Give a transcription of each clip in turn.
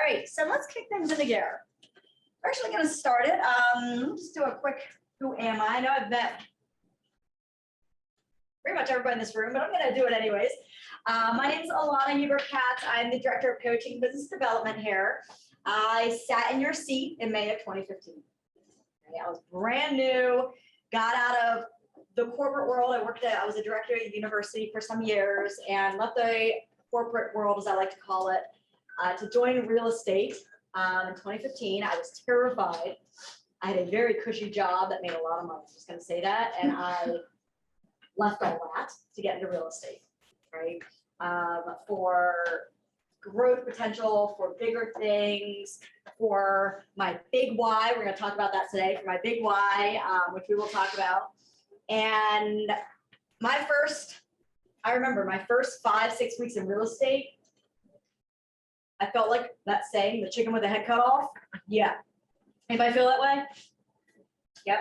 right, so let's kick things into gear. We're actually going to start it. Just do a quick who am I? I know I've met pretty much everybody in this room, but I'm going to do it anyways. My name is Alana Huber-Katz. I'm the Director of Coaching and Business Development here. I sat in your seat in May of 2015. Okay, I was brand new, got out of the corporate world. I was a director at a university for some years and left the corporate world, as I like to call it, to join real estate in 2015. I was terrified. I had a very cushy job that made a lot of money. I'm just going to say that. And I left all that to get into real estate, right? For growth potential, for bigger things, for my big why. We're going to talk about that today, for my big why, which we will talk about. And I remember my first 5-6 weeks in real estate, I felt like that saying, the chicken with the head cut off. Yeah. Anybody feel that way? Yep.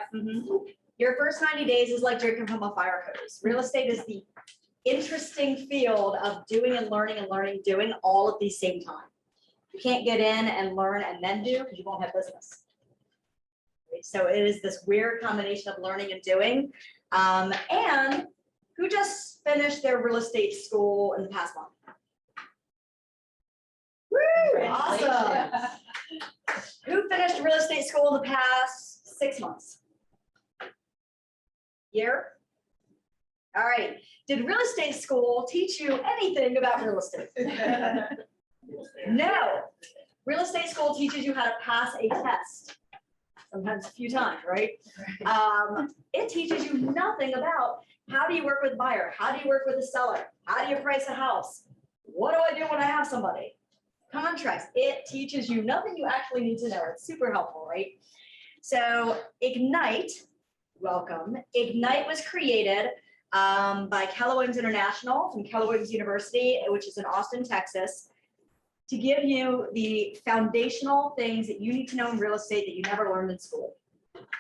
Your first 90 days is like drinking from a fire hose. Real estate is the interesting field of doing and learning, doing all at the same time. You can't get in and learn and then do because you won't have business. Right? So it is this weird combination of learning and doing. And who just finished their real estate school in the past month? Woo! Awesome. Who finished real estate school in the past 6 months? Year? All right. Did real estate school teach you anything about real estate? No. Real estate school teaches you how to pass a test. Sometimes a few times, right? It teaches you nothing about how do you work with a buyer? How do you work with a seller? How do you price a house? What do I do when I have somebody? Contracts. It teaches you nothing you actually need to know. It's super helpful, right? So Ignite, welcome. Ignite was created by Keller Williams International from Keller Williams University, which is in Austin, Texas, to give you the foundational things that you need to know in real estate that you never learned in school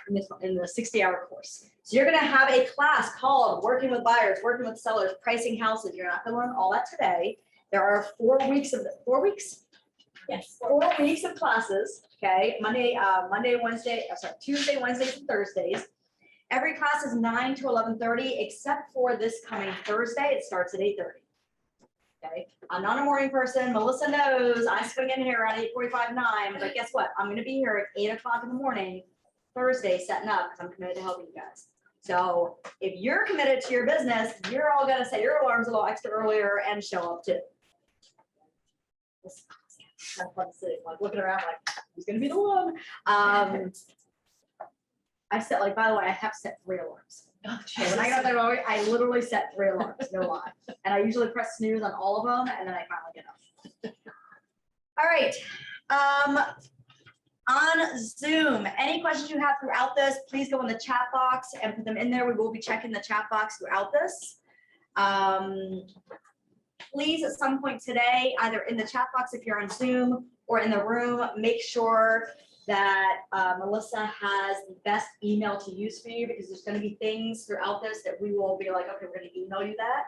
in the 60-hour course. So you're going to have a class called Working with Buyers, Working with Sellers, Pricing Houses. You're not going to learn all that today. There are 4 weeks of 4 weeks. Yes, 4 weeks of classes. Okay, Tuesday, Wednesdays, and Thursdays. Every class is 9 to 11:30, except for this coming Thursday. It starts at 8:30. Okay, I'm not a morning person. Melissa knows I swing in here around 8:45, 9. But guess what? I'm going to be here at 8 o'clock in the morning Thursday, setting up because I'm committed to helping you guys. So if you're committed to your business, you're all going to set your alarms a little extra earlier and show up too. That's fun to see. Like looking around, like who's going to be the one? I set by the way, I have set 3 alarms. Oh, when I got there, I literally set 3 alarms, no lie. And I usually press snooze on all of them, and then I finally get up. All right. On Zoom, any questions you have throughout this, please go in the chat box and put them in there. We will be checking the chat box throughout this. Please, at some point today, either in the chat box if you're on Zoom or in the room, make sure that Melissa has the best email to use for you, because there's going to be things throughout this that we will be like, okay, we're going to email you that.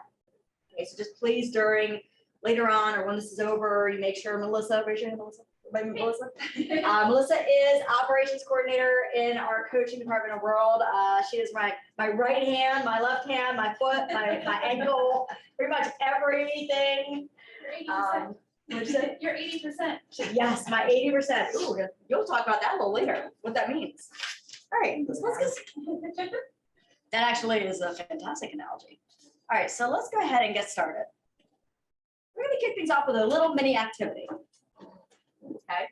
Okay, so just please later on or when this is over, you make sure Melissa, raise your hand, Melissa. Melissa is operations coordinator in our coaching department of World. She is my right hand, my left hand, my foot, my ankle, pretty much everything. What'd you say? You're 80%. Yes, my 80%. Ooh, you'll talk about that a little later, what that means. All right, that actually is a fantastic analogy. All right, so let's go ahead and get started. We're going to kick things off with a little mini activity. Okay.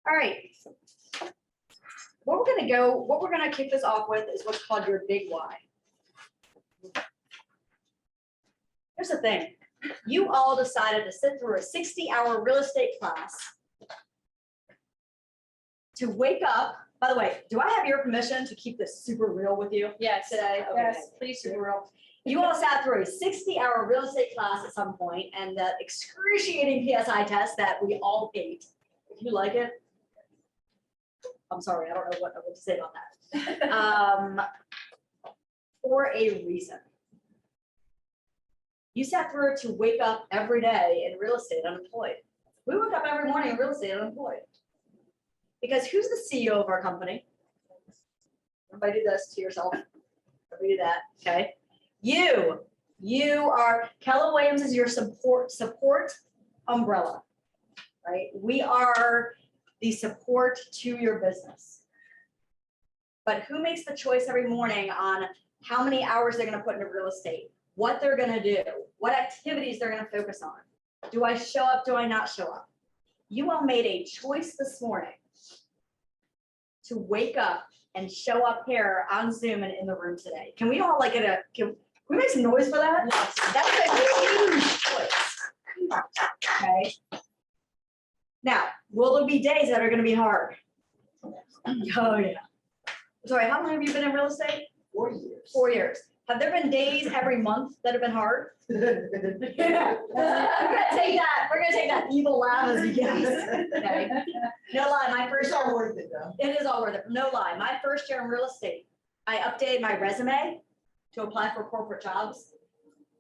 All right. What we're going to kick this off with is what's called your big why. Here's the thing. You all decided to sit through a 60-hour real estate class to wake up. By the way, do I have your permission to keep this super real with you? Yes. Today? Okay. Yes, please. Super real. You all sat through a 60-hour real estate class at some point, and the excruciating PSI test that we all hate. If you like it, I'm sorry, I don't know what to say about that. For a reason. You sat through to wake up every day in real estate unemployed. We wake up every morning in real estate unemployed. Because who's the CEO of our company? Everybody do this to yourself. Everybody do that, okay? You are, Keller Williams is your support umbrella, right? We are the support to your business. But who makes the choice every morning on how many hours they're gonna put into real estate, what they're gonna do, what activities they're gonna focus on? Do I show up, do I not show up? You all made a choice this morning to wake up and show up here on Zoom and in the room today. Can we all like can we make some noise for that? That's a huge choice. Okay. Now, will there be days that are gonna be hard? Oh, yeah. Sorry, how long have you been in real estate? 4 years. 4 years. Have there been days every month that have been hard? Yeah. We're gonna take that evil laugh as a yes. Okay. No lie, my first It's all worth it though. It is all worth it. No lie. My first year in real estate, I updated my resume to apply for corporate jobs.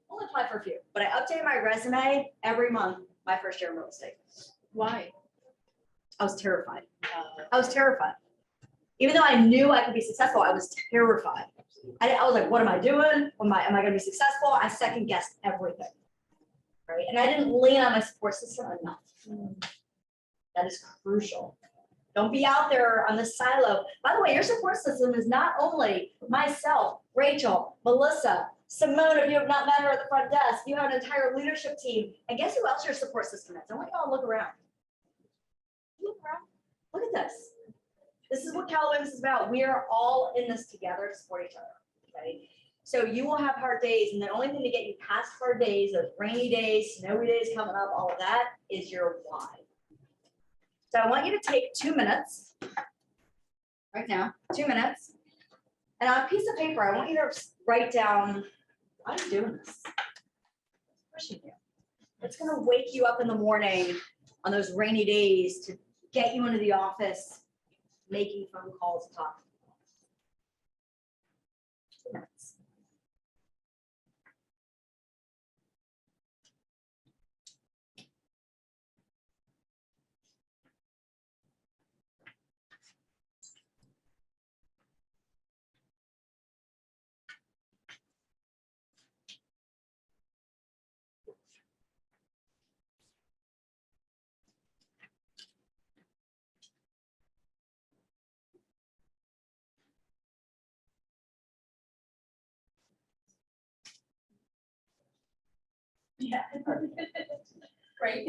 Only applied for a few, but I updated my resume every month my first year in real estate. Why? I was terrified. I was terrified. Even though I knew I could be successful, I was terrified. I was like, what am I doing? Am I gonna be successful? I second guessed everything. Right? And I didn't lean on my support system enough. That is crucial. Don't be out there on the silo. By the way, your support system is not only myself, Rachel, Melissa, Simone, if you have not met her at the front desk, you have an entire leadership team. And guess who else your support system is? I want you all to look around. Look around. Look at this. This is what Keller Williams is about. We are all in this together to support each other. Okay. So you will have hard days, and the only thing to get you past hard days, those rainy days, snowy days coming up, all of that is your why. So I want you to take 2 minutes right now, 2 minutes. And on a piece of paper, I want you to write down, why are you doing this? Pushing you. It's gonna wake you up in the morning on those rainy days to get you into the office, making phone calls, talking. 2 minutes. Yeah. Great.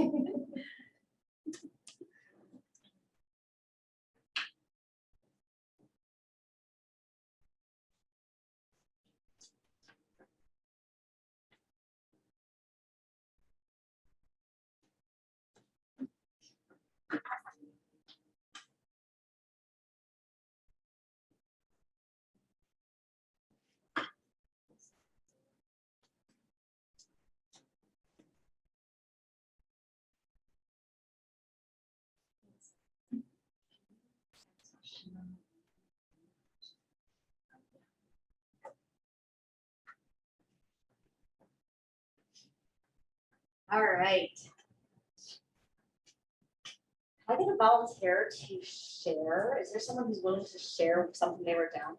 All right. I get a volunteer to share. Is there someone who's willing to share something they wrote down?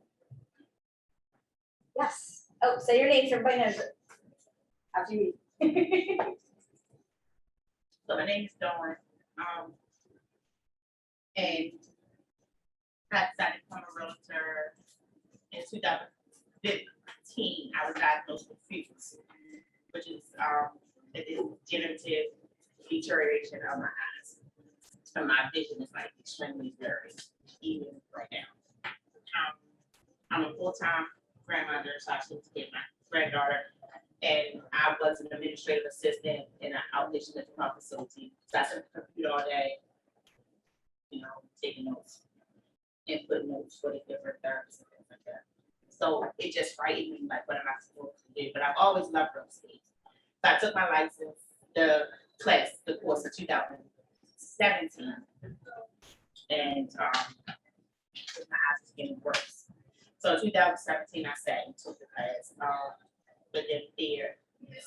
Yes. Oh, say your names. Everybody knows it. After you. So my name is Dawn, and I decided to become a realtor in 2015. I was diagnosed with FUS, which is a degenerative deterioration of my eyes. And my vision is like extremely blurry, even right now. I'm a full-time grandmother, so I should get my granddaughter. And I was an administrative assistant in an outpatient mental health facility. So I sat at the computer all day, taking notes, input notes for the different therapists and things like that. So it just frightened me, like, what am I supposed to do? But I've always loved real estate. So I took my license, the course in 2017. And my eyes was getting worse. So in 2017, I sat and took the class. But then fear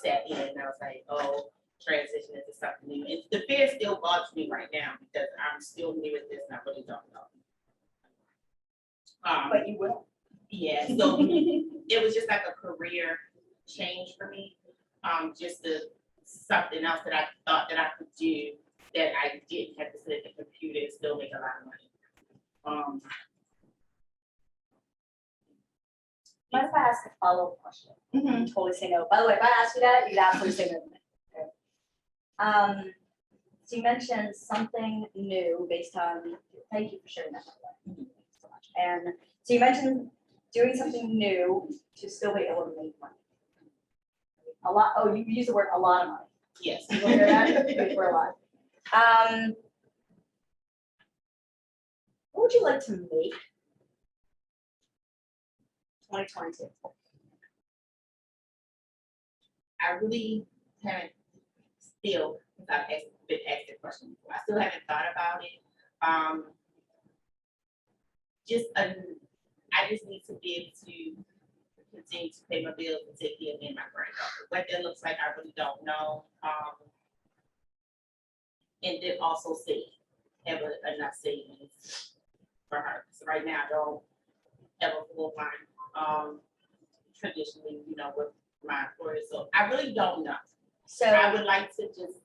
set in, and I was like, oh, transition into something new. And the fear still bothers me right now because I'm still new at this and I really don't know. But you will. Yeah, so it was just like a career change for me. Just something else that I thought that I could do that I didn't have to sit at the computer and still make a lot of money. Mind if I ask a follow-up question? Mhm. Totally say no. By the way, if I ask you that, you'd absolutely say no to me. Okay. So you mentioned something new based on, thank you for sharing that, by the way. Thank you so much. And so you mentioned doing something new to still be able to make money. A lot, oh, you used the word a lot of money. Yes. You hear that? Use the word a lot. What would you like to make? 2022. I really haven't still, because I've been asked the question before, I still haven't thought about it. I just need to be able to continue to pay my bills and take care of me and my granddaughter. What that looks like, I really don't know. And then also have enough savings for her. So right now, I don't have a full time, traditionally, with my employer. So I really don't know. So I would like to just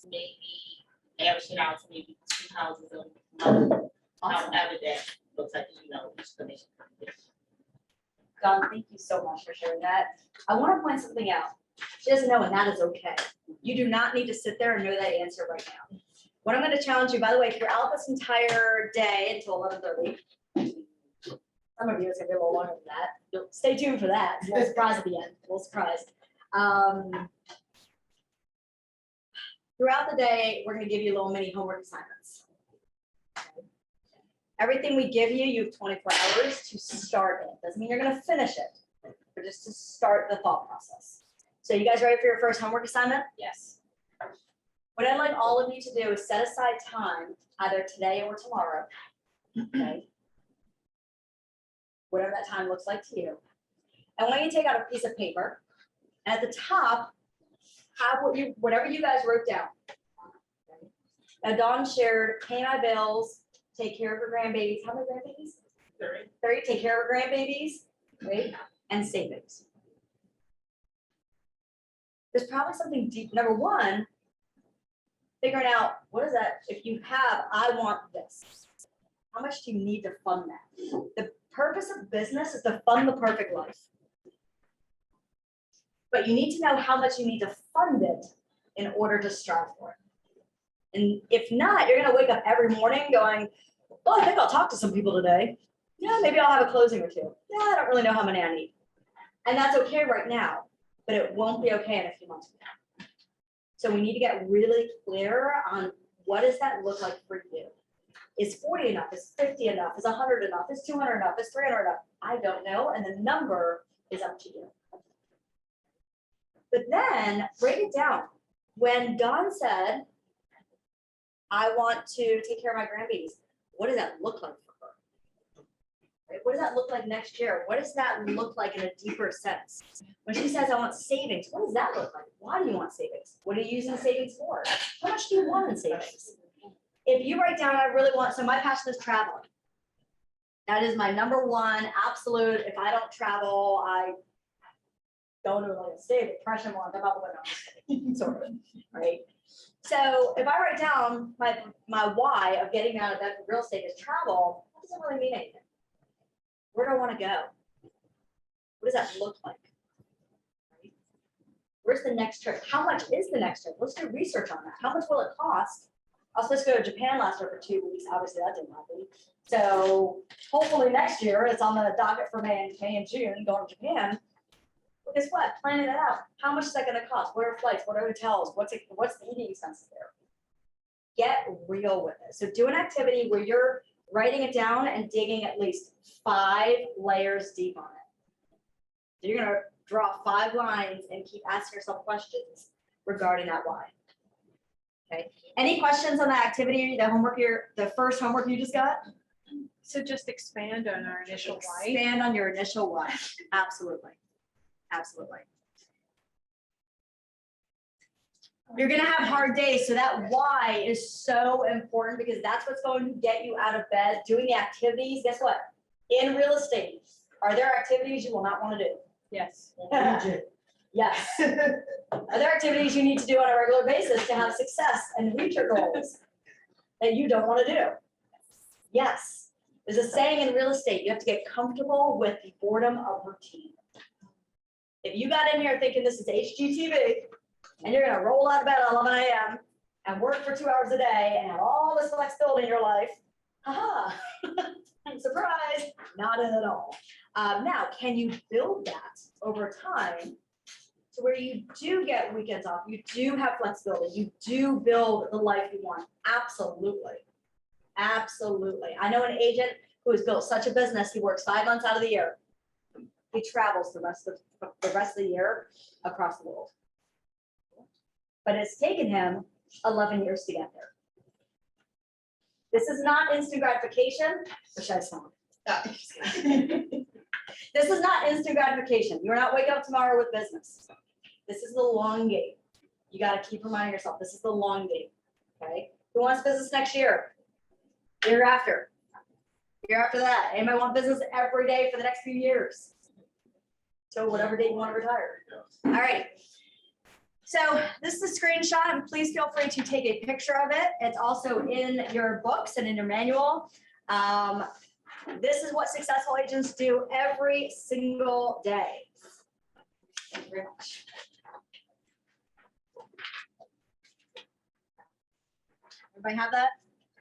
maybe average it out to maybe 2 houses a month, awesome. however that looks like, each commission. Don, thank you so much for sharing that. I want to point something out. She doesn't know, and that is okay. You do not need to sit there and know that answer right now. What I'm going to challenge you, by the way, throughout this entire day until 11:30. Some of you it's going to be a little longer than that. You'll stay tuned for that. A little surprise at the end. A little surprise. Throughout the day, we're going to give you little mini homework assignments. Okay. Everything we give you, you have 24 hours to start it. Doesn't mean you're going to finish it, but just to start the thought process. So you guys ready for your first homework assignment? Yes. What I'd like all of you to do is set aside time, either today or tomorrow. Okay. Whatever that time looks like to you. And when you take out a piece of paper, at the top, have whatever you guys wrote down. Okay. Now Dawn shared pay my bills, take care of her grandbabies. How many grandbabies? 30. Take care of her grandbabies, right? And savings. There's probably something deep. Number one, figuring out what is that, if you have, I want this. How much do you need to fund that? The purpose of business is to fund the perfect life. But you need to know how much you need to fund it in order to strive for it. And if not, you're gonna wake up every morning going, well, I think I'll talk to some people today. Yeah, maybe I'll have a closing or two. Yeah, I don't really know how many I need. And that's okay right now, but it won't be okay in a few months from now. So we need to get really clear on what does that look like for you? Is 40 enough? Is 50 enough? Is 100 enough? Is 200 enough? Is 300 enough? I don't know. And the number is up to you. But then break it down. When Dawn said, I want to take care of my grandbabies, what does that look like for her? Right? What does that look like next year? What does that look like in a deeper sense? When she says, I want savings, what does that look like? Why do you want savings? What are you using savings for? How much do you want in savings? If you write down, I really want, so my passion is traveling. That is my number one absolute. If I don't travel, I don't know like a state depression will come up with sort of, right? So if I write down my why of getting out of that real estate is travel, that doesn't really mean anything. Where do I want to go? What does that look like? Right? Where's the next trip? How much is the next trip? Let's do research on that. How much will it cost? I was supposed to go to Japan last year for 2 weeks. Obviously, that didn't happen. So hopefully next year it's on the docket for May and June, going to Japan. Well, guess what? Planning that out. How much is that going to cost? What are flights? What are hotels? What's the eating expenses there? Get real with it. So do an activity where you're writing it down and digging at least 5 layers deep on it. So you're going to draw 5 lines and keep asking yourself questions regarding that why. Okay. Any questions on that activity, the first homework you just got? So just expand on our initial why. Expand on your initial why. Absolutely. Absolutely. You're gonna have hard days, so that why is so important because that's what's going to get you out of bed, doing the activities. Guess what? In real estate, are there activities you will not want to do? Yes. Yes. Are there activities you need to do on a regular basis to have success and reach your goals that you don't want to do? Yes. There's a saying in real estate, you have to get comfortable with the boredom of routine. If you got in here thinking this is HGTV and you're gonna roll out of bed at 11 a.m. and work for 2 hours a day and have all this flexibility in your life, haha, surprise, not at all. Now, can you build that over time to where you do get weekends off, you do have flexibility, you do build the life you want? Absolutely. Absolutely. I know an agent who has built such a business, he works 5 months out of the year. He travels the rest of the year across the world. But it's taken him 11 years to get there. This is not instant gratification, which I sound. This is not instant gratification. You're not waking up tomorrow with business. This is the long game. You got to keep reminding yourself, this is the long game, okay? Who wants business next year? Year after? Year after that? Anybody want business every day for the next few years? So whatever date you want to retire. All right. So this is a screenshot, and please feel free to take a picture of it. It's also in your books and in your manual. This is what successful agents do every single day. Thank you very much. Everybody have that?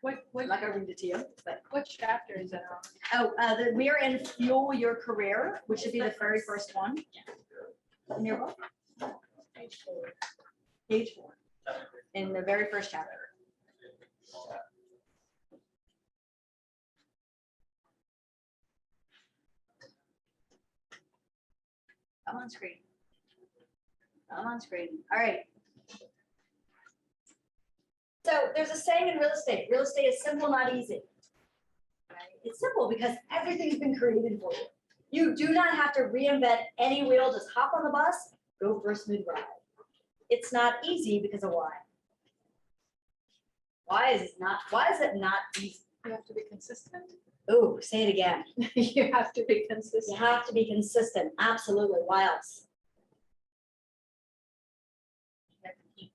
I'm not gonna read it to you, but. What chapter is it on? We are in Fuel Your Career, which should be the very first one. In your book. Page 4. In the very first chapter. I'm on screen. I'm on screen. All right. So there's a saying in real estate is simple, not easy. Right? It's simple because everything's been created for you. You do not have to reinvent any wheel, just hop on the bus, go for a smooth ride. It's not easy because of why? Why is it not easy? You have to be consistent. Oh, say it again. You have to be You consistent. have to be consistent. Absolutely. Why else? You have to keep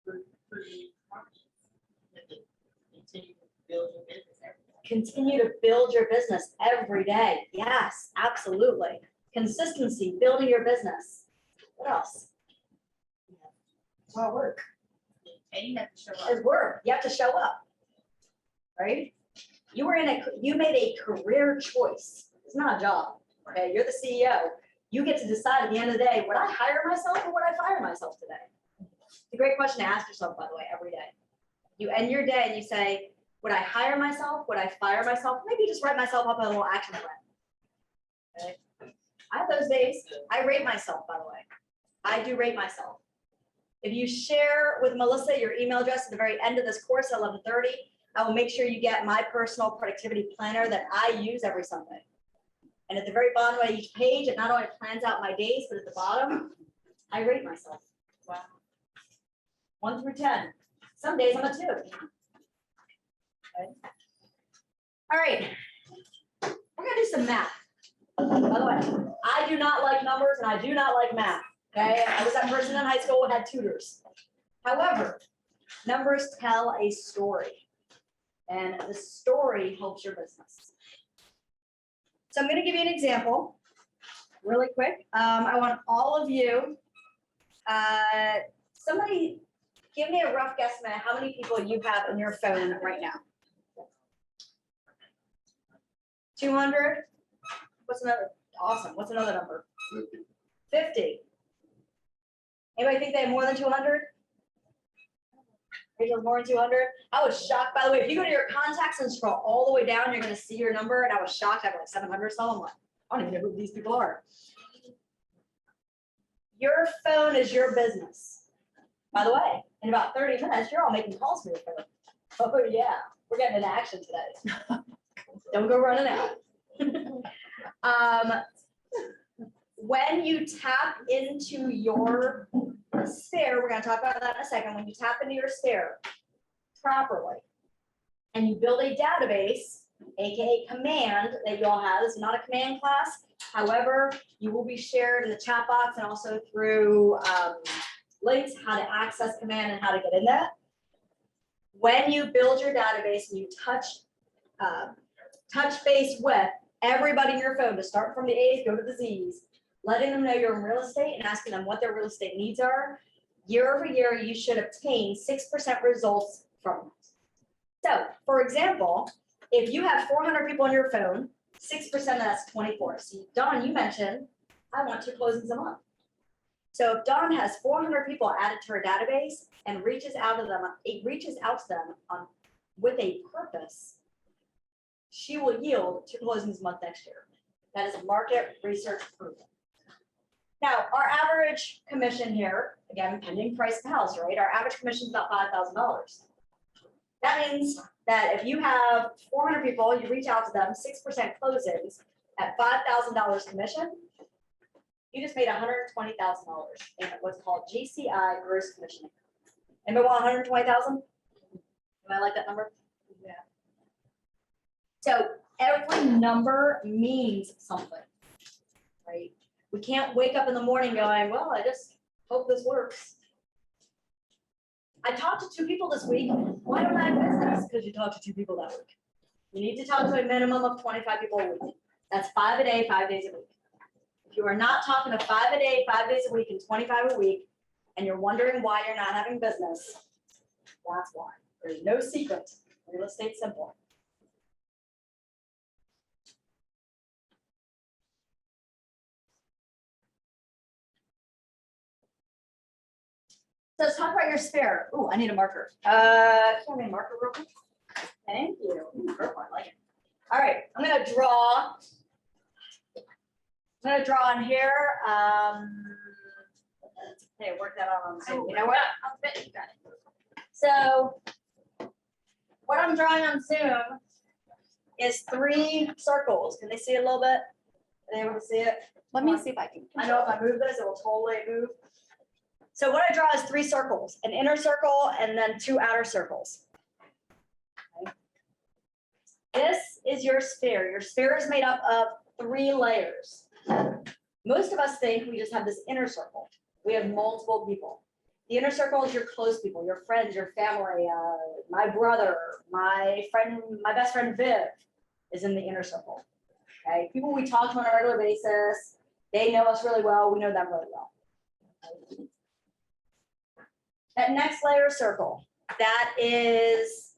improving margins. You have to continue to build your business every day. Continue to build your business every day. Yes, absolutely. Consistency, building your business. What else? It's hard work. And you have to show up. It's work. You have to show up. Right? You made a career choice. It's not a job. Okay, you're the CEO. You get to decide at the end of the day, would I hire myself or would I fire myself today? It's a great question to ask yourself, by the way, every day. You end your day and you say, would I hire myself? Would I fire myself? Maybe just write myself up a little action plan. Okay? I have those days. I rate myself, by the way. I do rate myself. If you share with Melissa your email address at the very end of this course at 11:30, I will make sure you get my personal productivity planner that I use every Sunday. And at the very bottom of each page, it not only plans out my days, but at the bottom, I rate myself. Wow. 1 through 10. Some days I'm a 2. Okay. All right. We're gonna do some math. By the way, I do not like numbers and I do not like math. Okay, I was that person in high school who had tutors. However, numbers tell a story, and the story helps your business. So I'm going to give you an example, really quick. I want all of you. Somebody, give me a rough guesstimate how many people you have in your phone right now. 200. What's another? Awesome. What's another number? 50. Anybody think they have more than 200? Rachel's more than 200? I was shocked. By the way, if you go to your contacts and scroll all the way down, you're going to see your number. And I was shocked. I have like 700 some. I'm like, I don't even know who these people are. Your phone is your business. By the way, in about 30 minutes, you're all making calls for your phone. Oh, yeah. We're getting into action today. Don't go running out. When you tap into your a spare, we're gonna talk about that in a second, when you tap into your spare properly, and you build a database, AKA command, that you all have, this is not a command class, however, you will be shared in the chat box and also through links, how to access command and how to get in that. When you build your database and you touch base with everybody in your phone, to start from the A's, go to the Z's, letting them know you're in real estate and asking them what their real estate needs are, year over year, you should obtain 6% results from it. So, for example, if you have 400 people on your phone, 6% of that's 24. So Dawn, you mentioned, I want 2 closings a month. So if Dawn has 400 people added to her database and reaches out to them with a purpose, she will yield 2 closings a month next year. That is market research proven. Now, our average commission here, again, pending price of the house, right? Our average commission is about $5,000. That means that if you have 400 people, you reach out to them, 6% closings at $5,000 commission, you just made $120,000 in what's called GCI, gross commission. Anybody want 120,000? Am I like that number? Yeah. So every number means something, right? We can't wake up in the morning going, well, I just hope this works. I talked to 2 people this week. Why don't I have business? Because you talked to 2 people that week. You need to talk to a minimum of 25 people a week. That's 5 a day, 5 days a week. If you are not talking to 5 a day, 5 days a week, and 25 a week, and you're wondering why you're not having business, that's why. There's no secret. Real estate's simple. So let's talk about your spare. Ooh, I need a marker. Can I have a marker real quick? Thank you. Ooh, purple, I like it. All right, I'm gonna draw. I'm gonna draw on here. Hey, work that out on Zoom. You know what? I'll bet you got it. So what I'm drawing on Zoom is 3 circles. Can they see it a little bit? Are they able to see it? Let me see if I can. I know if I move this, it will totally move. So what I draw is 3 circles, an inner circle and then 2 outer circles. Okay. This is your sphere. Your sphere is made up of 3 layers. Most of us think we just have this inner circle. We have multiple people. The inner circle is your close people, your friends, your family. My brother, my best friend Viv is in the inner circle. Okay, people we talk to on a regular basis. They know us really well. We know them really well. That next layer circle, that is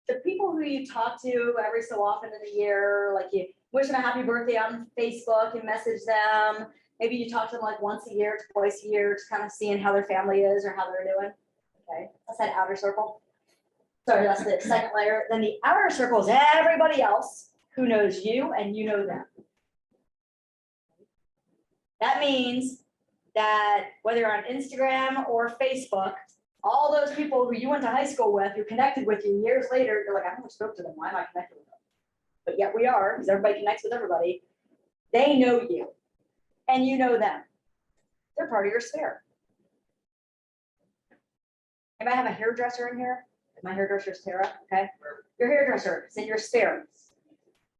the people who you talk to every so often in the year, like you wish them a happy birthday on Facebook and message them. Maybe you talk to them like once a year, twice a year, just kind of seeing how their family is or how they're doing. Okay, that's that outer circle. Sorry, that's the second layer. Then the outer circle is everybody else who knows you and you know them. That means that whether you're on Instagram or Facebook, all those people who you went to high school with, who connected with you years later, you're like, I haven't spoke to them. Why am I connected with them? But yet we are, because everybody connects with everybody. They know you and you know them. They're part of your sphere. Anybody have a hairdresser in here? My hairdresser is Tara, okay? Your hairdresser is in your sphere.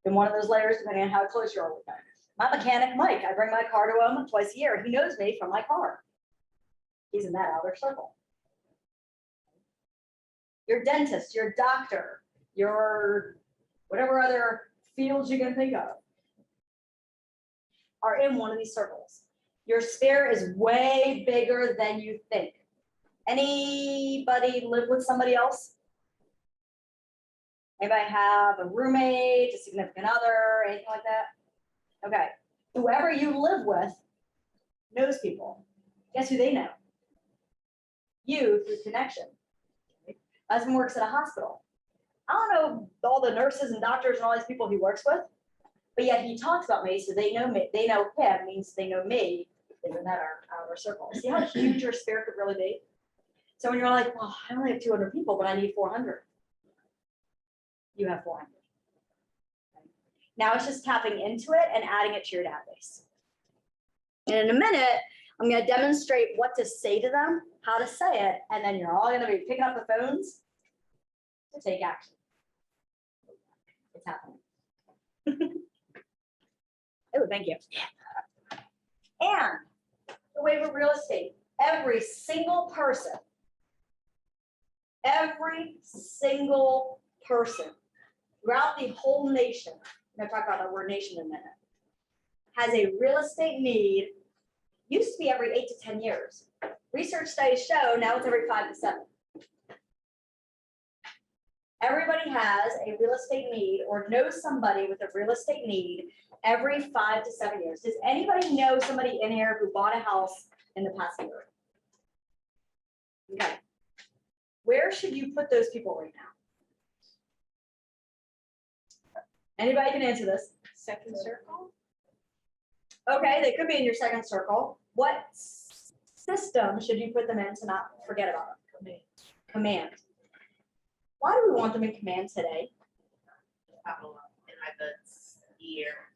In one of those layers, depending on how close you are with them. My mechanic, Mike, I bring my car to him twice a year. He knows me from my car. He's in that outer circle. Your dentist, your doctor, your whatever other fields you can think of are in one of these circles. Your sphere is way bigger than you think. Anybody live with somebody else? Anybody have a roommate, a significant other, anything like that? Okay, whoever you live with knows people. Guess who they know? You through connection. Husband works at a hospital. I don't know all the nurses and doctors and all these people he works with, but yet he talks about me, so they know me. They know him means they know me. Isn't that our circle? See how huge your sphere could really be? So when you're like, well, I only have 200 people, but I need 400. You have 400. Now it's just tapping into it and adding it to your database. And in a minute, I'm gonna demonstrate what to say to them, how to say it, and then you're all gonna be picking up the phones to take action. It's happening. Oh, thank you. And the way with real estate, every single person throughout the whole nation, I'm gonna talk about the word nation in a minute, has a real estate need. Used to be every 8 to 10 years. Research studies show now it's every 5 to 7. Everybody has a real estate need or knows somebody with a real estate need every 5 to 7 years. Does anybody know somebody in here who bought a house in the past year? Okay. Where should you put those people right now? Anybody can answer this. Second circle? Okay, they could be in your second circle. What system should you put them in to not forget about them? Command. Why do we want them in command today? Follow up in like a year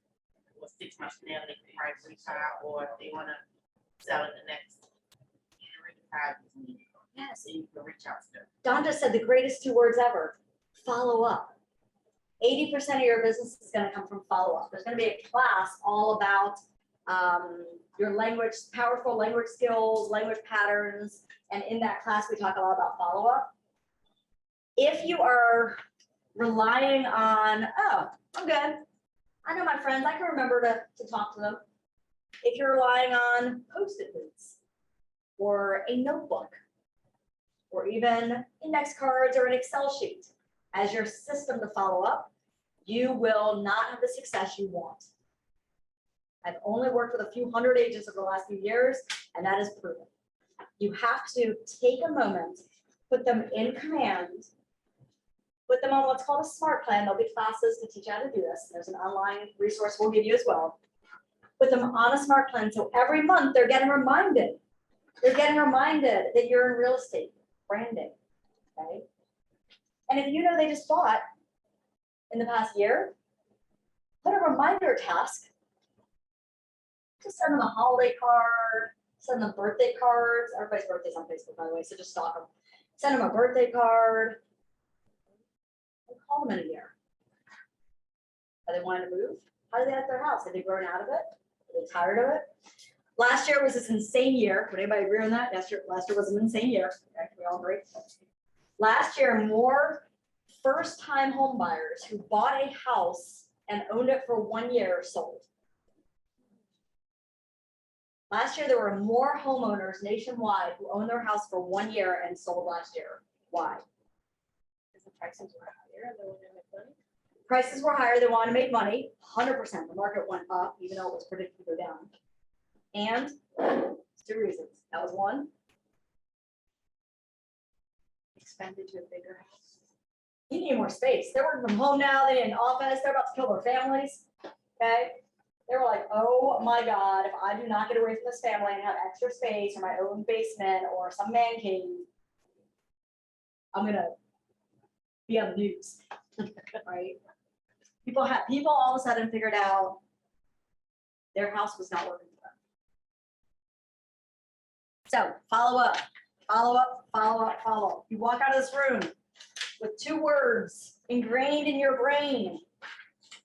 or 6 months now, they can price retire, or if they wanna sell it the next 3 to 5 years. Yes, so you can reach out to them. Don just said the greatest 2 words ever, follow up. 80% of your business is gonna come from follow up. There's gonna be a class all about your language, powerful language skills, language patterns. And in that class, we talk a lot about follow up. If you are relying on, oh, I'm good. I know my friends, I can remember to talk to them. If you're relying on Post-it notes or a notebook, or even index cards or an Excel sheet as your system to follow up, you will not have the success you want. I've only worked with a few hundred agents over the last few years, and that is proven. You have to take a moment, put them in command, put them on what's called a SMART plan. There'll be classes to teach you how to do this. There's an online resource we'll give you as well. Put them on a SMART plan, so every month they're getting reminded. They're getting reminded that you're in real estate, branding, okay? And if you know they just bought in the past year, put a reminder task. Just send them a holiday card, send them birthday cards. Everybody's birthday's on Facebook, by the way, so just stalk them. Send them a birthday card. And call them in a year. Are they wanting to move? How do they like their house? Have they grown out of it? Are they tired of it? Last year was this insane year. Would anybody agree on that? Last year was an insane year. Okay, we all agree. Last year, more first-time home buyers who bought a house and owned it for 1 year sold. Last year, there were more homeowners nationwide who owned their house for 1 year and sold last year. Why? Because the prices were higher, they wanted to make money. Prices were higher, they wanted to make money, 100%. The market went up, even though it was predicted to go down. And 2 reasons. That was one. Expanded to a bigger house. You need more space. They're working from home now, they need an office, they're about to kill their families, okay? They were like, oh my God, if I do not get away from this family and have extra space or my own basement or some man cave, I'm gonna be on the news, right? People all of a sudden figured out their house was not working for them. So follow up, follow up, follow up, follow. You walk out of this room with 2 words ingrained in your brain.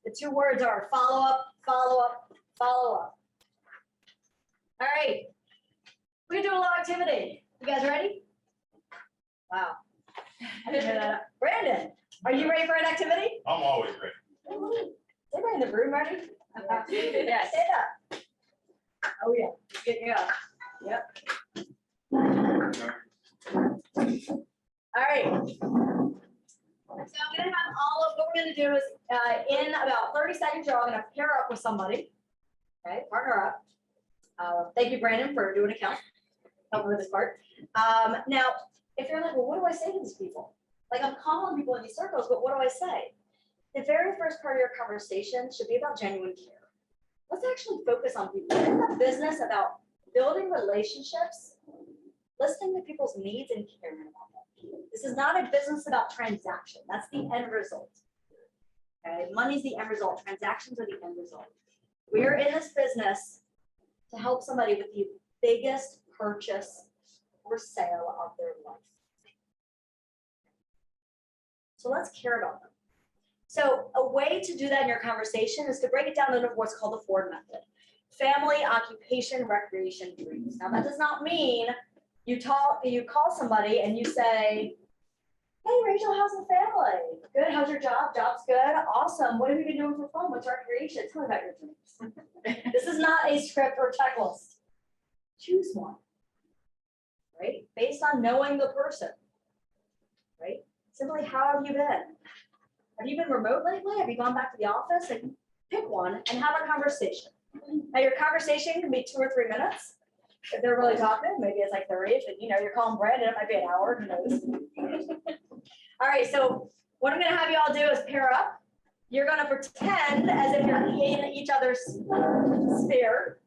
The 2 words are follow up, follow up, follow up. All right, we're gonna do a little activity. You guys ready? Wow. I didn't hear that. Brandon, are you ready for an activity? I'm always ready. Is everybody in the room ready? Yes. Stand up. Oh, yeah. Get you up. Yep. All right. So I'm gonna have what we're gonna do is, in about 30 seconds, you're all gonna pair up with somebody. Okay, partner up. Thank you, Brandon, for doing a count. Help me with this part. Now, if you're like, well, what do I say to these people? Like, I'm calling people in these circles, but what do I say? The very first part of your conversation should be about genuine care. Let's actually focus on people. We're in the business about building relationships, listening to people's needs and caring about them. This is not a business about transaction. That's the end result. Okay, money's the end result. Transactions are the end result. We're in this business to help somebody with the biggest purchase or sale of their life. So let's care about them. So a way to do that in your conversation is to break it down into what's called the Ford method. Family, occupation, recreation, dreams. Now that does not mean you call somebody and you say, hey, Rachel, how's the family? Good, how's your job? Job's good, awesome. What have you been doing for fun? What's recreation? Tell me about your dreams. This is not a script or checklist. Choose one, right? Based on knowing the person, right? Simply, how have you been? Have you been remote lately? Have you gone back to the office? And pick one and have a conversation. Now your conversation can be 2 or 3 minutes. If they're really talking, maybe it's like 30. If you're calling Brandon, it might be an hour, who knows? All right, so what I'm gonna have you all do is pair up. You're gonna pretend as if you're in each other's sphere.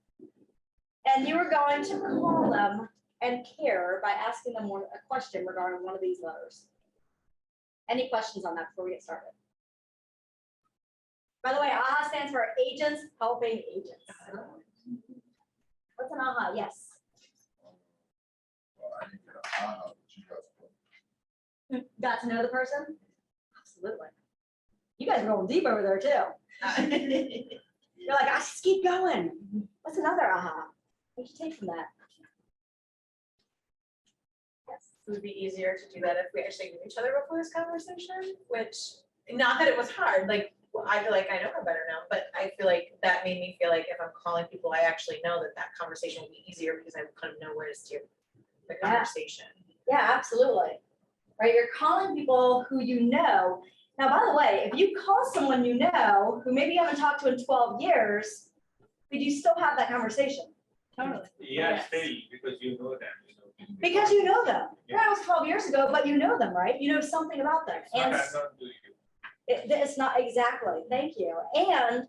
And you are going to call them and care by asking them a question regarding one of these letters. Any questions on that before we get started? By the way, AHA stands for Agents Helping Agents. What's an AHA? Yes. Well, I didn't get a aha, but you guys put. Got to know the person? Absolutely. You guys are going deep over there too. You're like, I just keep going. What's another AHA? What did you take from that? Yes. It would be easier to do that if we actually knew each other before this conversation, which, not that it was hard, like, well, I feel like I know her better now, but I feel like that made me feel like if I'm calling people I actually know, that conversation will be easier because I kind of know where to steer the Yeah. conversation. Yeah, absolutely. Right, you're calling people who you know. Now, by the way, if you call someone you know, who maybe you haven't talked to in 12 years, could you still have that conversation? Totally. Yeah, Yes. still, because you know them, Because you know them. Yeah, it was 12 years ago, but you know them, right? You know something about them. It's not And unknown to you. it's not exactly, thank you. And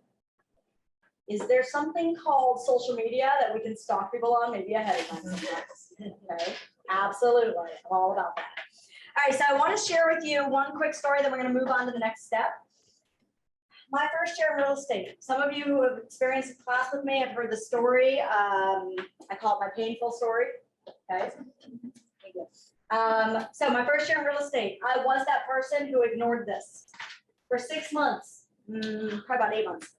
is there something called social media that we can stalk people on maybe ahead of time sometimes? Okay, absolutely, I'm all about that. All right, so I want to share with you one quick story, then we're going to move on to the next step. My first year in real estate. Some of you who have experienced a class with me have heard the story. I call it my painful story. Okay. Thank you. So my first year in real estate, I was that person who ignored this for 6 months, probably about 8 months.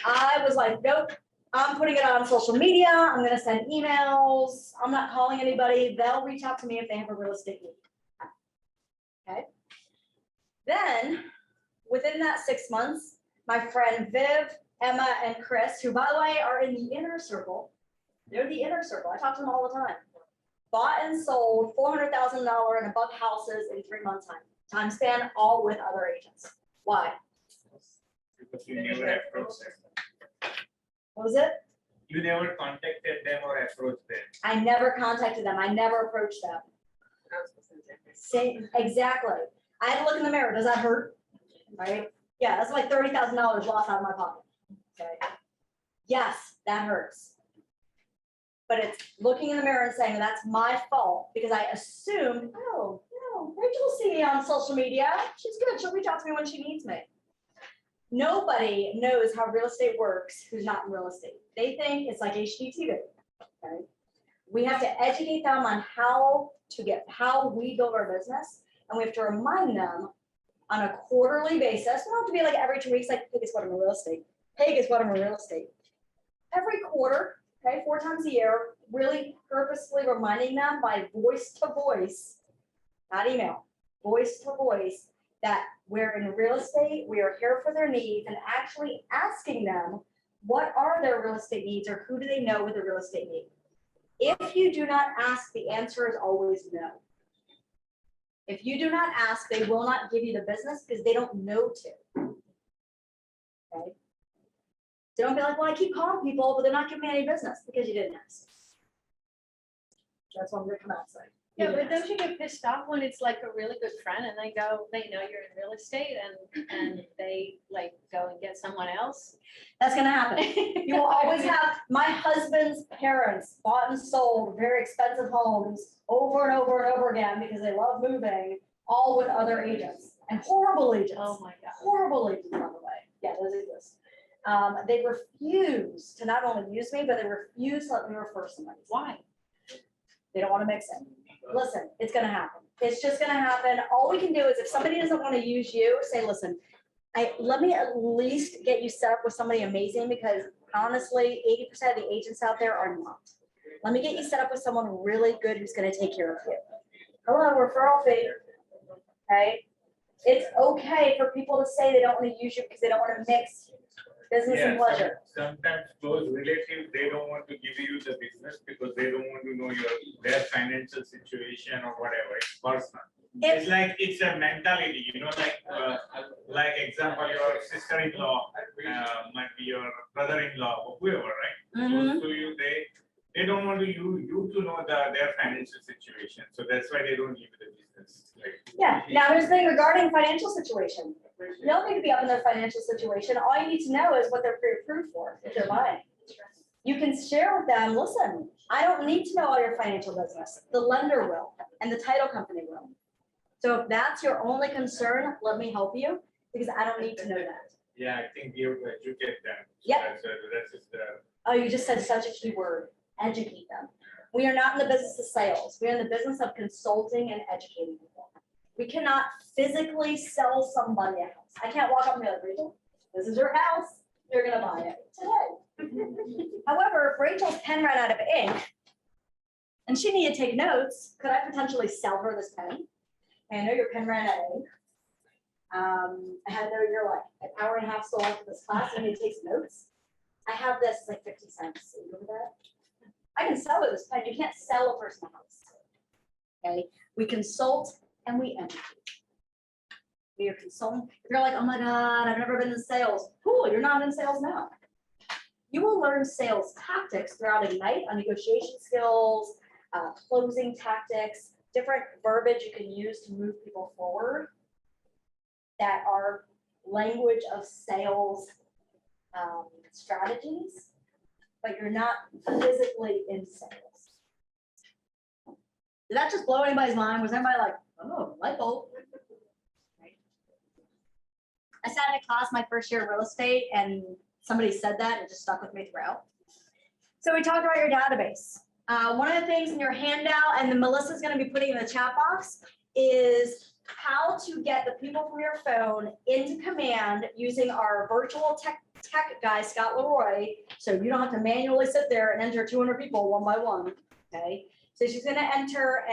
I was like, nope, I'm putting it on social media. I'm going to send emails. I'm not calling anybody. They'll reach out to me if they have a real estate need. Okay. Then within that 6 months, my friend Viv, Emma, and Chris, who by the way are in the inner circle, they're the inner circle. I talk to them all the time. Bought and sold $400,000 and above houses in 3 months time span, all with other agents. Why? Because you never approached them. What was it? You never contacted them or approached them. I never contacted them. I never approached them. Same, exactly. I had to look in the mirror. Does that hurt? Right? Yeah, that's like $30,000 lost out of my pocket. Okay. Yes, that hurts. But it's looking in the mirror and saying that's my fault because I assumed, oh, no, Rachel will see me on social media. She's good. She'll reach out to me when she needs me. Nobody knows how real estate works who's not in real estate. They think it's like HGTV. Okay? We have to educate them on how we build our business, and we have to remind them on a quarterly basis. We don't have to be like every 2 weeks, like, hey, guess what, I'm in real estate. Hey, guess what, I'm in real estate. Every quarter, okay, 4 times a year, really purposefully reminding them by voice to voice, not email, voice to voice, that we're in real estate, we are here for their needs, and actually asking them what are their real estate needs or who do they know with a real estate need. If you do not ask, the answer is always no. If you do not ask, they will not give you the business because they don't know to. Okay? So don't be like, well, I keep calling people, but they're not giving me any business because you didn't ask. That's what I'm gonna come out and say. Yeah, but don't you get pissed off when it's like a really good friend and they know you're in real estate and they like go and get someone else? That's gonna happen. You will always have, my husband's parents bought and sold very expensive homes over and over and over again because they love moving, all with other agents and horrible agents. Oh my God. Horrible agents, by the way. Yeah, those exist. They refuse to not only use me, but they refuse to let me refer somebody. Why? They don't want to mix it. Listen, it's gonna happen. It's just gonna happen. All we can do is if somebody doesn't want to use you, say, listen, let me at least get you set up with somebody amazing, because honestly, 80% of the agents out there are not. Let me get you set up with someone really good who's gonna take care of you. Hello, referral fee. Okay? It's okay for people to say they don't want to use you because they don't want to mix business and Yeah, pleasure. sometimes those relatives, they don't want to give you the business because they don't want to know their financial situation or whatever, it's personal. If- It's like, it's a mentality, like example, your sister-in-law, might be your brother-in-law, or whoever, right? Mhm. Close to you, they don't want you to know their financial situation, so that's why they don't give you the business. Like, Yeah, now there's the thing regarding financial situation. You don't need to be up in their financial situation. All you need to know is what they're pre-approved for if they're buying. You can share with them, listen, I don't need to know all your financial business. The lender will, and the title company will. So if that's your only concern, let me help you, because I don't need to know that. Yeah, I think you have to educate them. So Yep. That's just the. Oh, you just said such a key word, educate them. We are not in the business of sales. We are in the business of consulting and educating people. We cannot physically sell somebody a house. I can't walk up and be like, Rachel, this is your house. You're gonna buy it today. However, if Rachel's pen ran out of ink and she needed to take notes, could I potentially sell her this pen? And I know your pen ran out of ink. I know you're like an hour and a half still after this class, and you need to take some notes. I have this, it's like 50 cents. You remember that? I can sell her this pen. You can't sell a person a house. Okay, we consult and we educate. We are consulting. If you're like, oh my God, I've never been in sales. Cool, you're not in sales now. You will learn sales tactics throughout Ignite on negotiation skills, closing tactics, different verbiage you can use to move people forward that are language of sales strategies, but you're not physically in sales. Did that just blow anybody's mind? Was everybody like, oh, light bulb? I sat in a class my first year of real estate and somebody said that and it just stuck with me throughout. So we talked about your database. One of the things in your handout, and then Melissa's gonna be putting in the chat box, is how to get the people from your phone into command using our virtual tech guy, Scott Leroy. So you don't have to manually sit there and enter 200 people one by one, okay? So she's gonna enter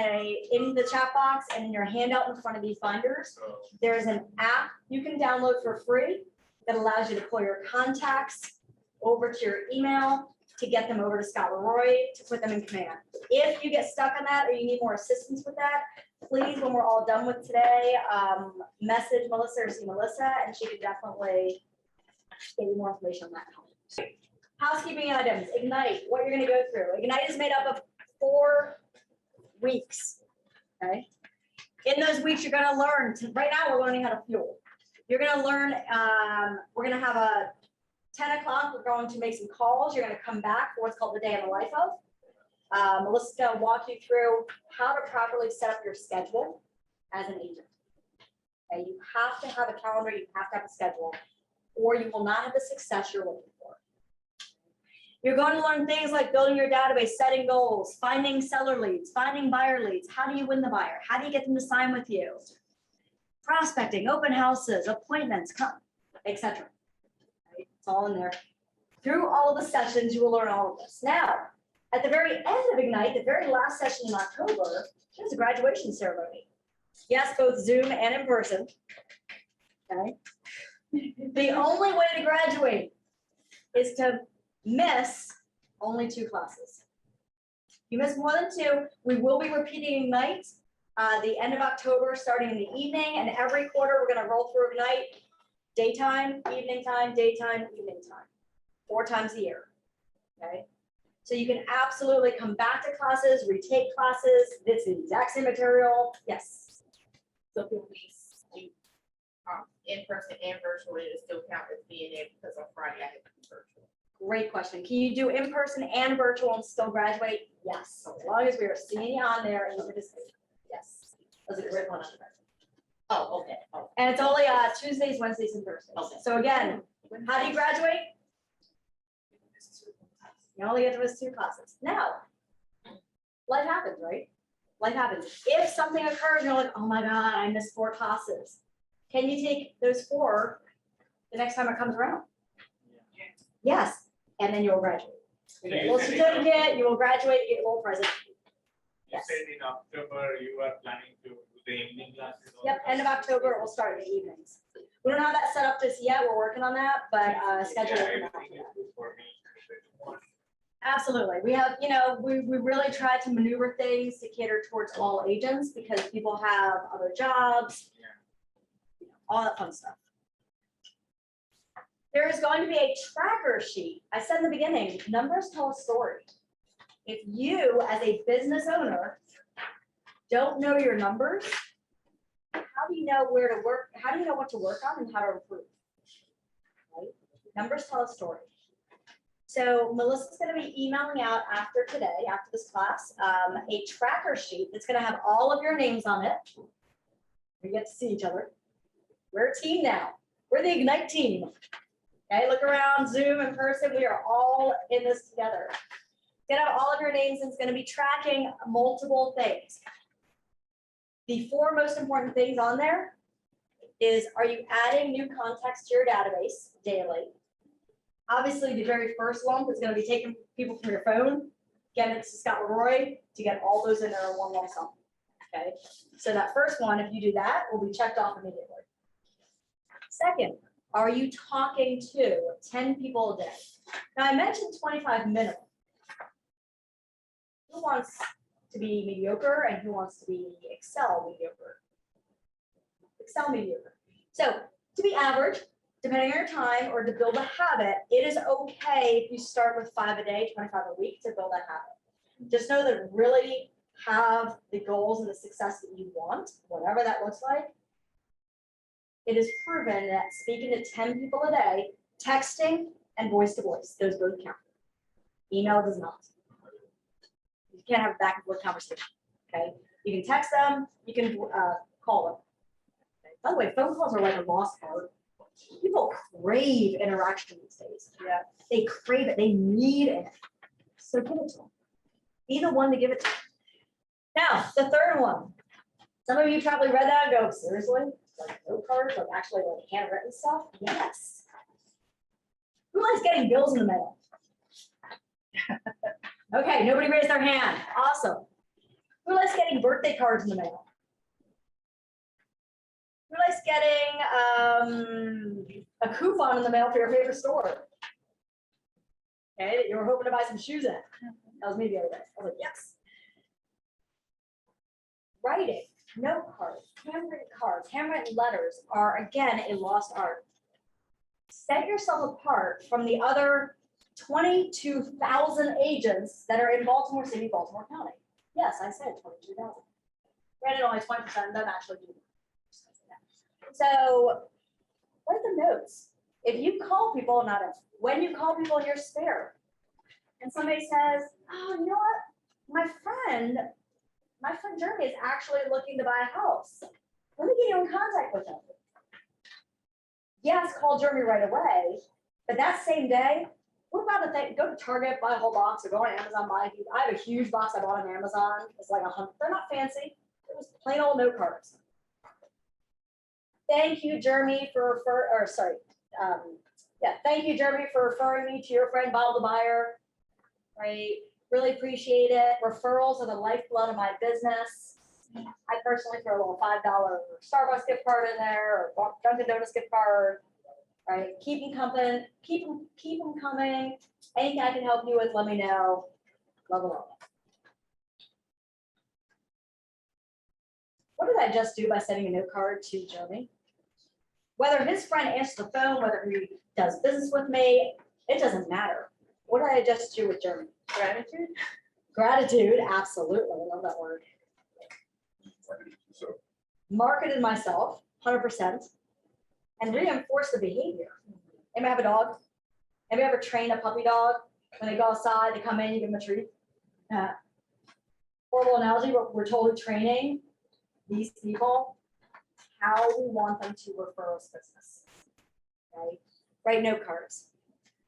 in the chat box and in your handout in front of these binders, there's an app you can download for free that allows you to pull your contacts over to your email to get them over to Scott Leroy to put them in command. If you get stuck on that or you need more assistance with that, please, when we're all done with today, message Melissa or see Melissa, and she can definitely get you more information on that. Housekeeping items, Ignite, what you're gonna go through. Ignite is made up of 4 weeks, okay? In those weeks, you're gonna learn, right now, we're learning how to fuel. You're gonna learn, we're gonna have a 10 o'clock, we're going to make some calls. You're gonna come back for what's called the day in the life of. Melissa's gonna walk you through how to properly set up your schedule as an agent. Okay, you have to have a calendar, you have to have a schedule, or you will not have the success you're looking for. You're going to learn things like building your database, setting goals, finding seller leads, finding buyer leads. How do you win the buyer? How do you get them to sign with you? Prospecting, open houses, appointments, etc. Right? It's all in there. Through all of the sessions, you will learn all of this. Now, at the very end of Ignite, the very last session in October, there's a graduation ceremony. Yes, both Zoom and in person. Okay. The only way to graduate is to miss only 2 classes. You miss more than 2, we will be repeating Ignite the end of October, starting in the evening, and every quarter we're gonna roll through Ignite, daytime, evening time, daytime, evening time, 4 times a year, okay? So you can absolutely come back to classes, retake classes, it's the exact same material, yes. So can we do in person and virtual, it still count as being there because on Friday I have to be virtual? Great question. Can you do in person and virtual and still graduate? Yes, as long as we are seeing you on there and you participate. Yes, that's a great one. Oh, okay. Oh, And it's only Tuesdays, Wednesdays, and Thursdays. Okay. So again, how do you graduate? You only get to miss 2 classes. Now, life happens, right? Life happens. If something occurs, you're like, oh my God, I missed 4 classes. Can you take those 4 the next time it comes around? Yes, and then you'll graduate. You get a little certificate, you will graduate, you get a little present. You said in October you are planning to do the evening classes. Yep, end of October, it will start in the evenings. We don't have that set up just yet, we're working on that, but schedule it for Everything is that. good for me. Absolutely, we have, we really try to maneuver things to cater towards all agents because people have other jobs, all that fun stuff. There is going to be a tracker sheet. I said in the beginning, numbers tell a story. If you, as a business owner, don't know your numbers, how do you know where to work? How do you know what to work on and how to improve? Right? Numbers tell a story. So Melissa's going to be emailing out after today, after this class, a tracker sheet that's going to have all of your names on it. We get to see each other. We're a team now. We're the Ignite team. Okay, look around, Zoom, in person. We are all in this together. It's going to have all of your names and it's going to be tracking multiple things. The 4 most important things on there is, are you adding new contacts to your database daily? Obviously, the very first lump is going to be taking people from your phone, getting it to Scott Leroy to get all those in there in one lump sum. Okay, so that first one, if you do that, will be checked off immediately. Second, are you talking to 10 people a day? Now, I mentioned 25 minimum. Who wants to be mediocre and who wants to be Excel mediocre? Excel mediocre. So to be average, depending on your time or to build a habit, it is okay if you start with 5 a day, 25 a week to build a habit. Just know that really have the goals and the success that you want, whatever that looks like. It is proven that speaking to 10 people a day, texting and voice to voice, those both count. Email does not. You can't have a back and forth conversation, okay? You can text them, you can call them. Okay. By the way, phone calls are like a lost art. People crave interaction these days. Yeah. They crave it, they need it. So give it to them. Be the one to give it to them. Now, the third one. Some of you probably read that and go, seriously? Like note cards, like actually like handwritten stuff? Yes. Who likes getting bills in the mail? Okay, nobody raised their hand. Awesome. Who likes getting birthday cards in the mail? Who likes getting a coupon in the mail for your favorite store? Okay, that you were hoping to buy some shoes at. That was me the other day. I was like, yes. Writing, note cards, handwritten letters are, again, a lost art. Set yourself apart from the other 22,000 agents that are in Baltimore City, Baltimore County. Yes, I said 22,000. Granted, only 20% of them actually do. So write the notes. If you call people, not if, when you call people in your spare, and somebody says, oh, you know what? My friend Jeremy is actually looking to buy a house. Let me get you in contact with him. Yes, call Jeremy right away, but that same day, what about go to Target, buy a whole box, or go on Amazon, I have a huge box I bought on Amazon. It's like 100, they're not fancy. It was plain old note cards. Thank you, Jeremy, thank you, Jeremy, for referring me to your friend Bob the Buyer. Right, really appreciate it. Referrals are the lifeblood of my business. I personally throw a little $5 Starbucks gift card in there, or Dunkin' Donuts gift card. Right, keep them coming. Anything I can help you with, let me know. Love it all. What did I just do by sending a note card to Jeremy? Whether his friend answers the phone, whether he does business with me, it doesn't matter. What did I just do with Jeremy? Gratitude? Gratitude, absolutely. I love that word. So, Marketed myself, 100%, and reinforced the behavior. Anybody have a dog? Anybody ever train a puppy dog? When they go outside, they come in, you give them a treat. Horrible analogy, but we're totally training these people how we want them to refer us business. Right? Write note cards.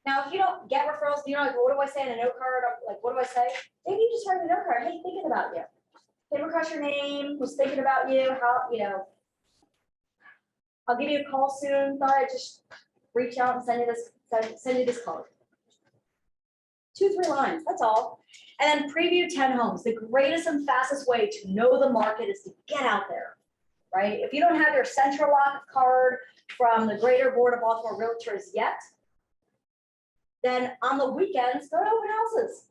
Now, if you don't get referrals, you know, like, what do I say in a note card? Like, what do I say? Maybe you just write a note card, hey, thinking about you. Came across your name, was thinking about you, how, you know. I'll give you a call soon, thought I'd just reach out and send you this card. 2-3 lines, that's all. And then preview 10 homes. The greatest and fastest way to know the market is to get out there, right? If you don't have your central lock card from the Greater Board of Baltimore Realtors yet, then on the weekends, go to open houses.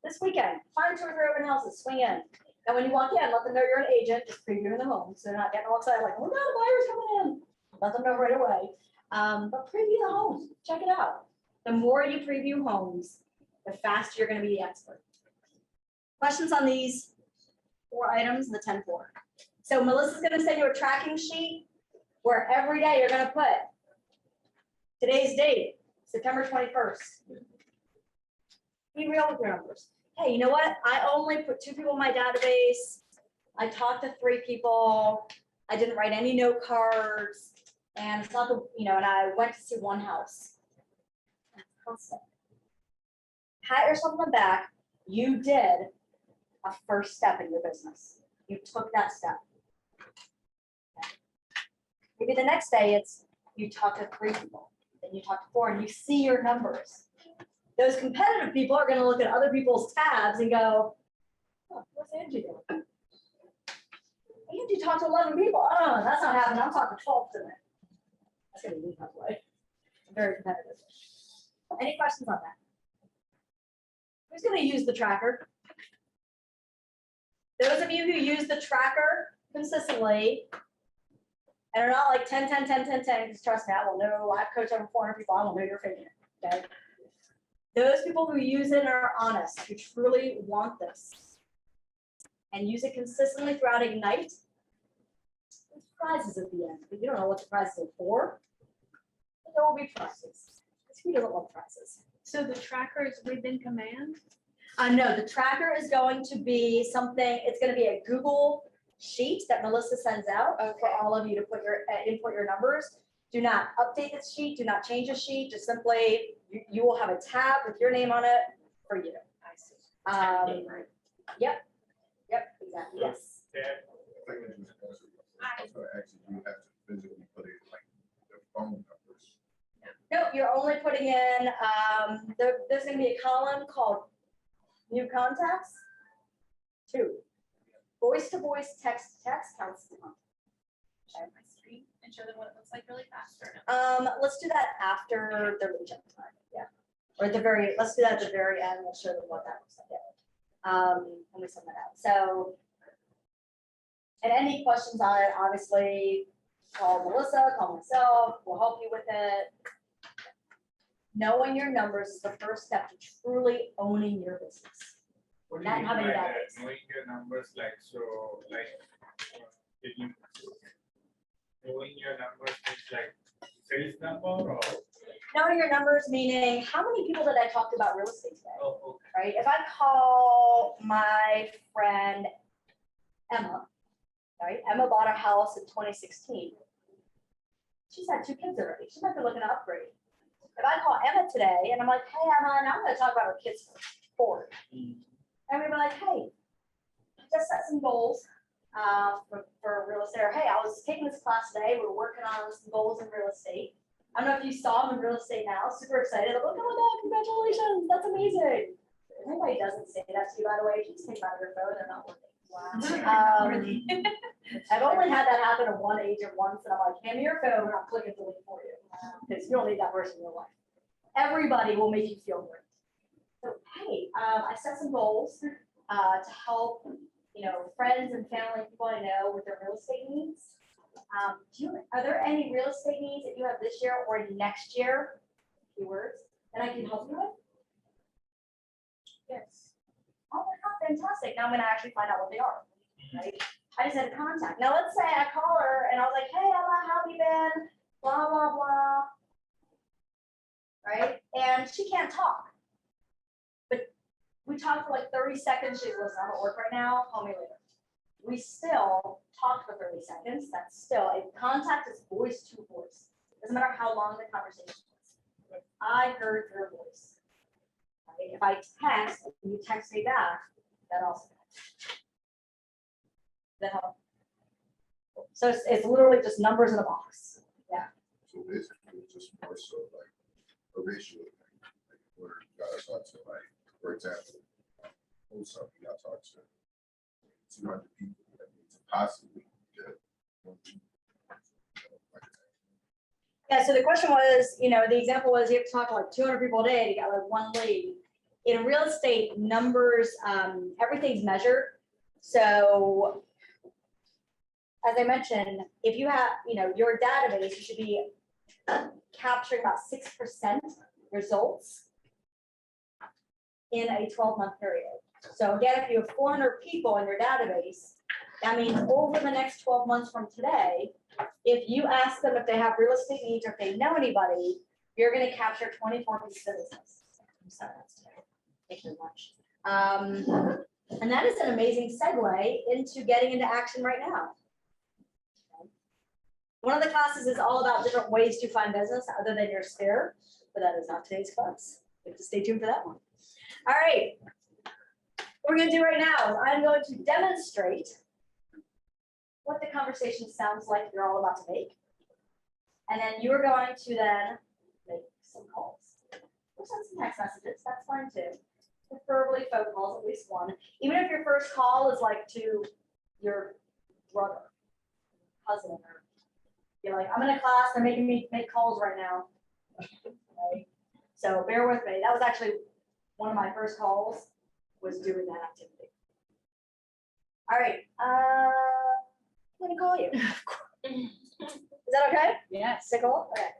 This weekend, find 2 or 3 open houses, swing in. And when you walk in, let them know you're an agent, just previewing the home, so they're not getting all excited like, oh no, the buyer's coming in. Let them know right away. But preview the homes, check it out. The more you preview homes, the faster you're gonna be the expert. Questions on these 4 items, the 10-4. So Melissa's gonna send you a tracking sheet where every day you're gonna put today's date, September 21st. Be real with your numbers. Hey, you know what? I only put 2 people in my database. I talked to 3 people. I didn't write any note cards. And it's not the, you know, and I went to see 1 house. That's constant. Pat yourself on the back. You did a first step in your business. You took that step. Maybe the next day it's you talk to 3 people, then you talk to 4, and you see your numbers. Those competitive people are going to look at other people's tabs and go, oh, what's Angie doing? Angie talked to 11 people. Oh, that's not happening. I'm talking 12 tonight. That's going to be that way. Very competitive. Any questions on that? Who's going to use the tracker? Those of you who use the tracker consistently and are not like 10, 10, 10, 10, 10, because trust me, I will know. I've coached over 400 people. I will know your figure. Okay. Those people who use it and are honest, who truly want this and use it consistently throughout Ignite, there's prizes at the end, but you don't know what the prizes are for. But there will be prizes. Because who doesn't love prizes? So the tracker is within Command? No, the tracker is going to be something, it's going to be a Google sheet that Melissa sends out for all of you to put your, input your numbers. Do not update this sheet, do not change the sheet, just simply, you will have a tab with your name on it for you. I see. Yep, exactly, yes. Like when you was actually, you have to physically put in like the phone numbers. No, you're only putting in, there's gonna be a column called new contacts. 2. Voice to voice, text to text counts as 1. Share my screen and show them what it looks like really fast or no? Let's do that after the reach out time, yeah. Or at the very, let's do that at the very end, we'll show them what that looks like. When we send that out, so. And any questions on it, obviously, call Melissa, call myself, we'll help you with it. Knowing your numbers is the first step to truly owning your business. What do you Not mean having by that that? is. Knowing your numbers, like, so, like, did you, knowing your numbers is like sales number or? Knowing your numbers meaning, how many people did I talk to about real estate today? Oh, okay. Right? If I call my friend Emma, right? Emma bought a house in 2016. She's had 2 kids already. She might be looking to upgrade. If I call Emma today and I'm like, hey, Emma, and I'm going to talk about her kids for and we were like, hey, just set some goals for real estate. Or, hey, I was taking this class today. We're working on some goals in real estate. I don't know if you saw them in real estate now. Super excited. I'm like, oh my God, congratulations. That's amazing. If anybody doesn't say that to you, by the way, just take out of your phone. They're not working. Wow. I've only had that happen at one agent once, and I'm like, hand me your phone, and I'll click and delete for you. Because you don't need that person in your life. Everybody will make you feel great. So, hey, I set some goals to help, friends and family, people I know with their real estate needs. Are there any real estate needs that you have this year or next year? Keywords that I can help you with? Yes. Oh my God, fantastic. Now I'm gonna actually find out what they are, right? I just had a contact. Now let's say I call her and I was like, hey Emma, how have you been? Blah, blah, blah. Right? And she can't talk. But we talked for like 30 seconds. She goes, I'm at work right now, call me later. We still talked for 30 seconds. That's still, a contact is voice to voice. Doesn't matter how long the conversation is. if I heard your voice. Right? If I text, and you text me back, that also. That help? So it's literally just numbers in a box. So basically, it's just more so like a ratio thing, like where you gotta talk to like, for example, post something, you gotta talk to 200 people that need to possibly get one. Yeah, so the question was, the example was you have to talk to like 200 people a day to get like one lead. In real estate, numbers, everything's measured. So as I mentioned, if you have, your database, you should be capturing about 6% results in a 12-month period. So again, if you have 400 people in your database, that means over the next 12 months from today, if you ask them if they have real estate needs or if they know anybody, you're going to capture 24 pieces of business. I'm sorry, that's today. Thank you very much. And that is an amazing segue into getting into action right now. One of the classes is all about different ways to find business other than your sphere, but that is not today's class. You have to stay tuned for that one. All right. What we're going to do right now is I'm going to demonstrate what the conversation sounds like you're all about to make. And then you're going to then make some calls. Or send some text messages, that's fine too. Preferably phone calls, at least one. Even if your first call is like to your brother, cousin, or you're like, I'm in a class, they're making me make calls right now. Okay. So bear with me. That was actually one of my first calls, was doing that activity. All right, I'm gonna call you. Is that okay? Yes. Sickle? Okay.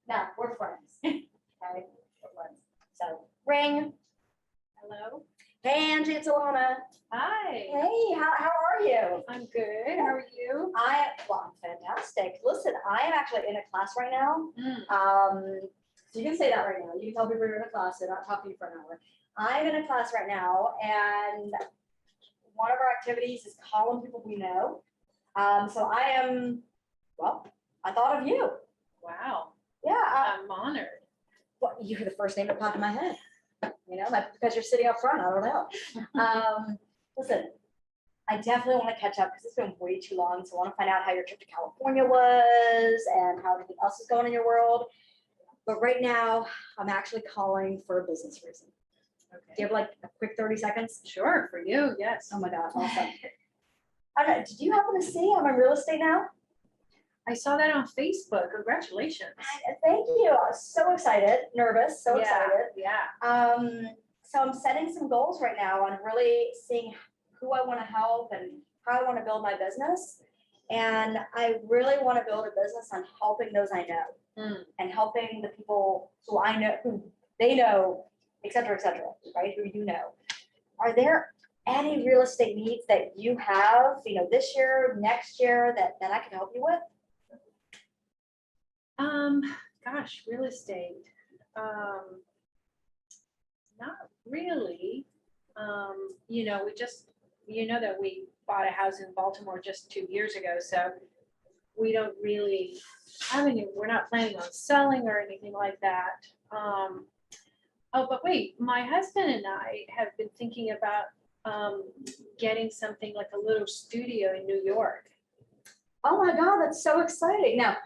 Now, we're friends. Okay, we're friends. So, ring. Hello. Hey, Angie, it's Alana. Hi. Hey, how are you? I'm good. How are you? I'm fantastic. Listen, I am actually in a class right now. Mm. So you can say that right now. You can tell people you're in a class. They're not talking to you for an hour. I'm in a class right now, and one of our activities is calling people we know. So I thought of you. Wow. Yeah. I'm honored. Well, you're the first name that popped in my head. Because you're sitting up front. I don't know. Listen, I definitely want to catch up because it's been way too long. So I want to find out how your trip to California was and how everything else is going in your world. But right now, I'm actually calling for a business reason. Do Okay. you have like a quick 30 seconds? Sure, for you, yes. Oh my God, awesome. I don't know, did you happen to see I'm in real estate now? I saw that on Facebook. Congratulations. Thank you. I was so excited, nervous, so Yeah, excited. Yeah. So I'm setting some goals right now on really seeing who I want to help and how I want to build my business. And I really want to build a business on helping those I know and helping the people who I know, who they know, et cetera, right? Who you know. Are there any real estate needs that you have, this year, next year that I can help you with? Gosh, real estate. Not really. We just, that we bought a house in Baltimore just 2 years ago, so we don't really have any, we're not planning on selling or anything like that. Oh, but wait, my husband and I have been thinking about getting something like a little studio in New York. Oh my God, that's so exciting. Now,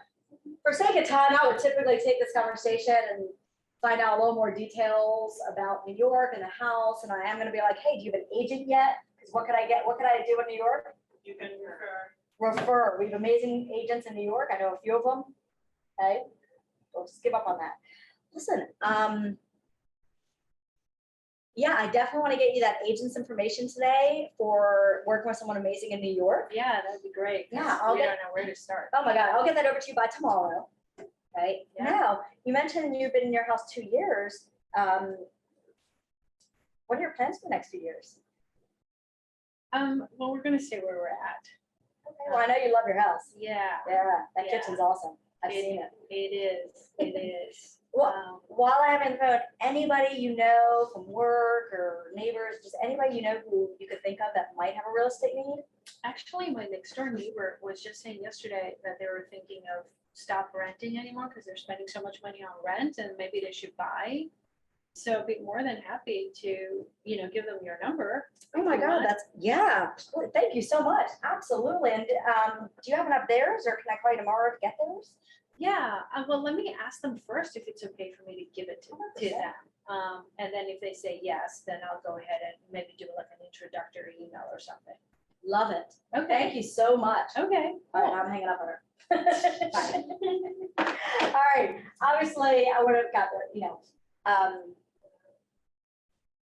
for sake of time, I would typically take this conversation and find out a little more details about New York and the house. And I am going to be like, hey, do you have an agent yet? Because what could I do in New York? You can Refer. We have amazing agents in New York. I know a few of them. Okay. Don't just give up on that. Listen, yeah, I definitely want to get you that agent's information today for working with someone amazing in New York. Yeah, that'd be great. 'Cause Yeah, I'll we get- don't know where to start. Oh my God, I'll get that over to you by tomorrow. Okay. Yeah. Now, you mentioned you've been in your house 2 years. What are your plans for the next 2 years? Well, we're gonna stay where we're at. Okay, well, I know you love your house. Yeah, Yeah, that Yeah. kitchen's awesome. I've seen it. it is, it is. Well, while I have on the phone, anybody you know from work or neighbors, just anybody you know who you could think of that might have a real estate need? Actually, my next door neighbor was just saying yesterday that they were thinking of stop renting anymore because they're spending so much money on rent and maybe they should buy. So I'd be more than happy to, give them your number. Oh my if you God, want. that's, yeah, thank you so much, absolutely, and, do you happen to have theirs, or can I call you tomorrow to get theirs? Yeah, well, let me ask them first if it's okay for me to give it to 100%. them. And then if they say yes, then I'll go ahead and maybe do like an introductory email or something. Love it, Okay, thank you so much. okay. All right, I'm hanging up on her. All right, obviously, I would have got the,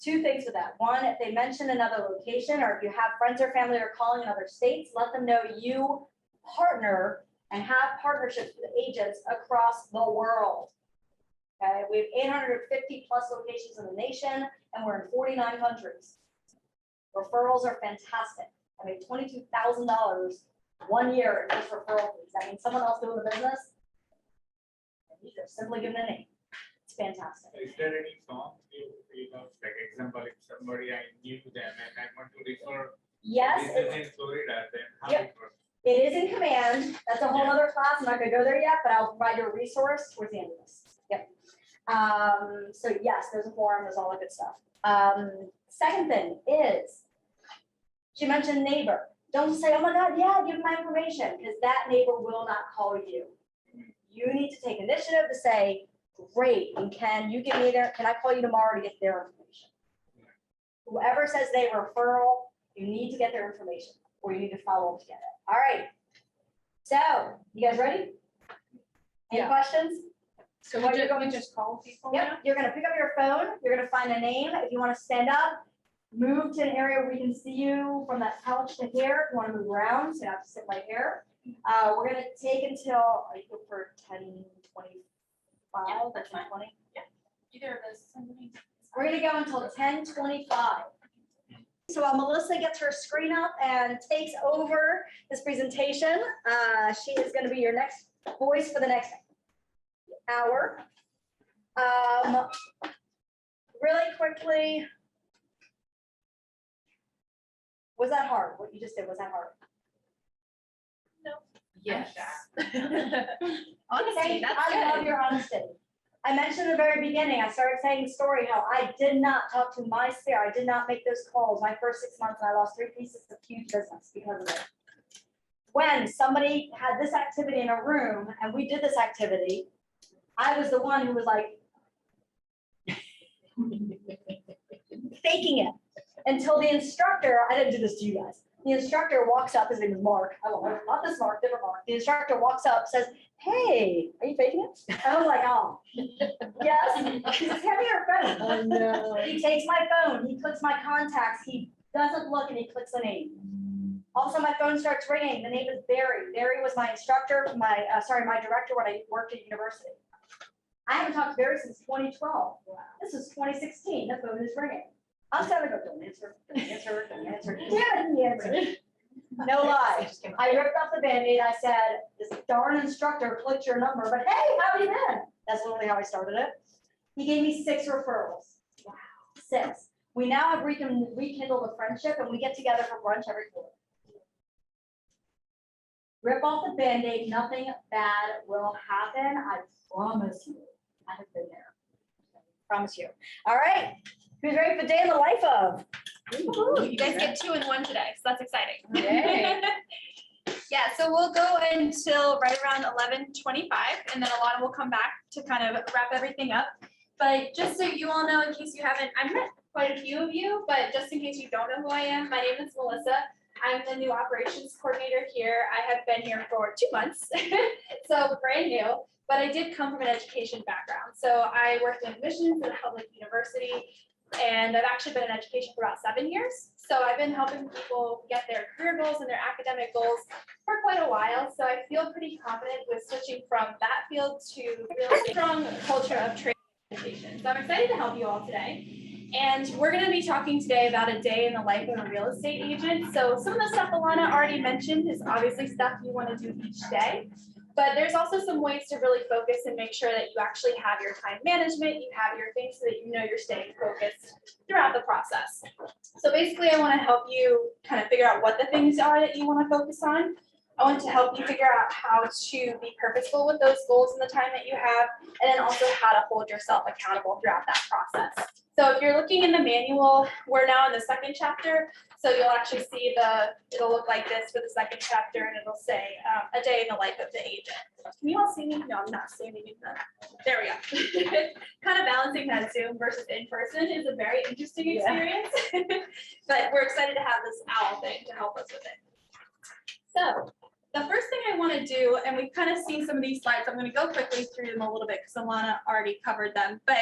two things with that. One, if they mention another location, or if you have friends or family are calling in other states, let them know you partner and have partnerships with agents across the world. Okay, we have 850 plus locations in the nation, and we're in 49 countries. Referrals are fantastic. I made $22,000 1 year in just referral fees. That means someone else doing the business. And you just simply give them a name. It's fantastic. Is there any form like example, if somebody I knew them and I want to refer Yes, business in Florida, then how Yep. it works? it is in command. That's a whole other class. I'm not gonna go there yet, but I'll provide you a resource towards the end of this. Yep. So yes, there's a forum, there's all that good stuff. Second thing is, she mentioned neighbor. Don't just say, oh my God, yeah, give my information, because that neighbor will not call you. You need to take initiative to say, great, and can you give me can I call you tomorrow to get their information? Whoever says they referral, you need to get their information, or you need to follow up to get it. All right. So, you guys ready? Any Yeah. questions? So What you're we just call people Yep, now? you're gonna pick up your phone, you're gonna find a name. If you wanna stand up, move to an area where we can see you from that couch to here. If you wanna move around, so you have to sit right here. We're gonna take until, I go for 10:25 Yeah, or that's fine. 10:20. Either of those, somebody. We're gonna go until 10:25. So while Melissa gets her screen up and takes over this presentation, she is gonna be your next voice for the next hour. Really quickly. Was that hard? What you just did, was that hard? Yes. Thank- I love your honesty. I mentioned in the very beginning, I started saying the story, how I did not talk to my sphere. I did not make those calls my first 6 months, and I lost 3 pieces of huge business because of it. When somebody had this activity in a room and we did this activity, I was the one who was like faking it until the instructor, I didn't do this to you guys. The instructor walks up, his name is Mark. I don't know, not this Mark, different Mark. The instructor walks up, says, hey, are you faking it? And I was like, oh, yes. She says, hand me your phone. Oh, no. He takes my phone, he clicks my contacts, he doesn't look and he clicks the name. Also, my phone starts ringing. The name is Barry. Barry was my instructor, my director when I worked at university. I haven't talked to Barry since 2012. This is 2016. The phone is ringing. I'm starting to go, don't answer, don't answer, don't answer. Damn it, he answered. No lie. I ripped off the Band-Aid. I said, this darn instructor clicked your number, but hey, how have you been? That's literally how I started it. He gave me 6 referrals. Wow. 6. We now have rekindled a friendship and we get together for brunch every quarter. Rip off the Band-Aid, nothing bad will happen. I promise you. I have been there. Promise you. All right. Who's ready for day in the life of? You guys get 2 in 1 today, so that's exciting. Yay. Yeah, so we'll go until right around 11:25, and then Alana will come back to kind of wrap everything up. But just so you all know, in case you haven't, I've met quite a few of you, but just in case you don't know who I am, my name is Melissa. I'm the new operations coordinator here. I have been here for 2 months, so brand new, but I did come from an education background. So I worked in admissions at a public university, and I've actually been in education for about 7 years. So I've been helping people get their career goals and their academic goals for quite a while. So I feel pretty confident with switching from that field to really strong culture of training and education. So I'm excited to help you all today. And we're going to be talking today about a day in the life of a real estate agent. So some of the stuff Alana already mentioned is obviously stuff you want to do each day. But there's also some ways to really focus and make sure that you actually have your time management, you have your things so that you know you're staying focused throughout the process. So basically, I want to help you kind of figure out what the things are that you want to focus on. I want to help you figure out how to be purposeful with those goals in the time that you have, and then also how to hold yourself accountable throughout that process. So if you're looking in the manual, we're now in the second chapter, so you'll actually see it'll look like this for the second chapter, and it'll say a day in the life of the agent. Can you all see me? No, I'm not standing in that. There we go. Kind of balancing that Zoom versus in person is a very interesting experience. But we're excited to have this OWL thing to help us with it. So the first thing I want to do, and we've kind of seen some of these slides, I'm going to go quickly through them a little bit because Alana already covered them, but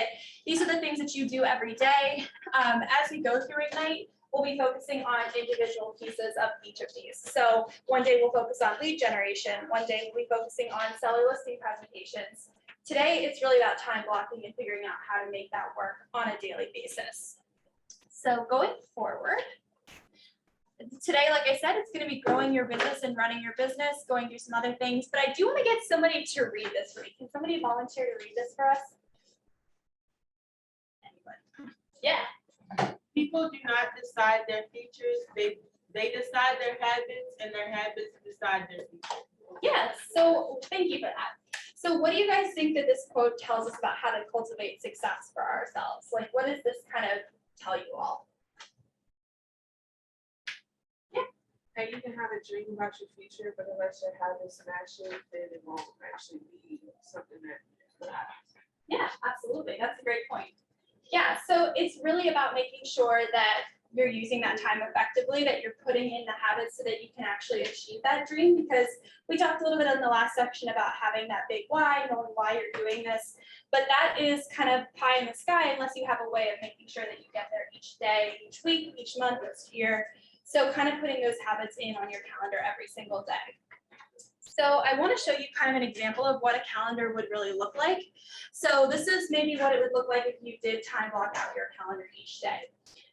these are the things that you do every day. As we go through Ignite, we'll be focusing on individual pieces of each of these. So one day we'll focus on lead generation, one day we'll be focusing on seller listing presentations. Today, it's really about time blocking and figuring out how to make that work on a daily basis. So going forward, today, like I said, it's going to be growing your business and running your business, going through some other things, but I do want to get somebody to read this for me. Can somebody volunteer to read this for us? Anyone? Yeah. People do not decide their futures, they decide their habits, and their habits decide their future. Yeah, so thank you for that. So what do you guys think that this quote tells us about how to cultivate success for ourselves? Like, what does this kind of tell you all? And you can have a dream about your future, but unless your habits match it, then it won't actually be something that lasts. Yeah, absolutely. That's a great point. Yeah, so it's really about making sure that you're using that time effectively, that you're putting in the habits so that you can actually achieve that dream. Because we talked a little bit in the last section about having that big why, knowing why you're doing this. But that is kind of pie in the sky unless you have a way of making sure that you get there each day, each week, each month, each year. So kind of putting those habits in on your calendar every single day. So I want to show you kind of an example of what a calendar would really look like. So this is maybe what it would look like if you did time block out your calendar each day.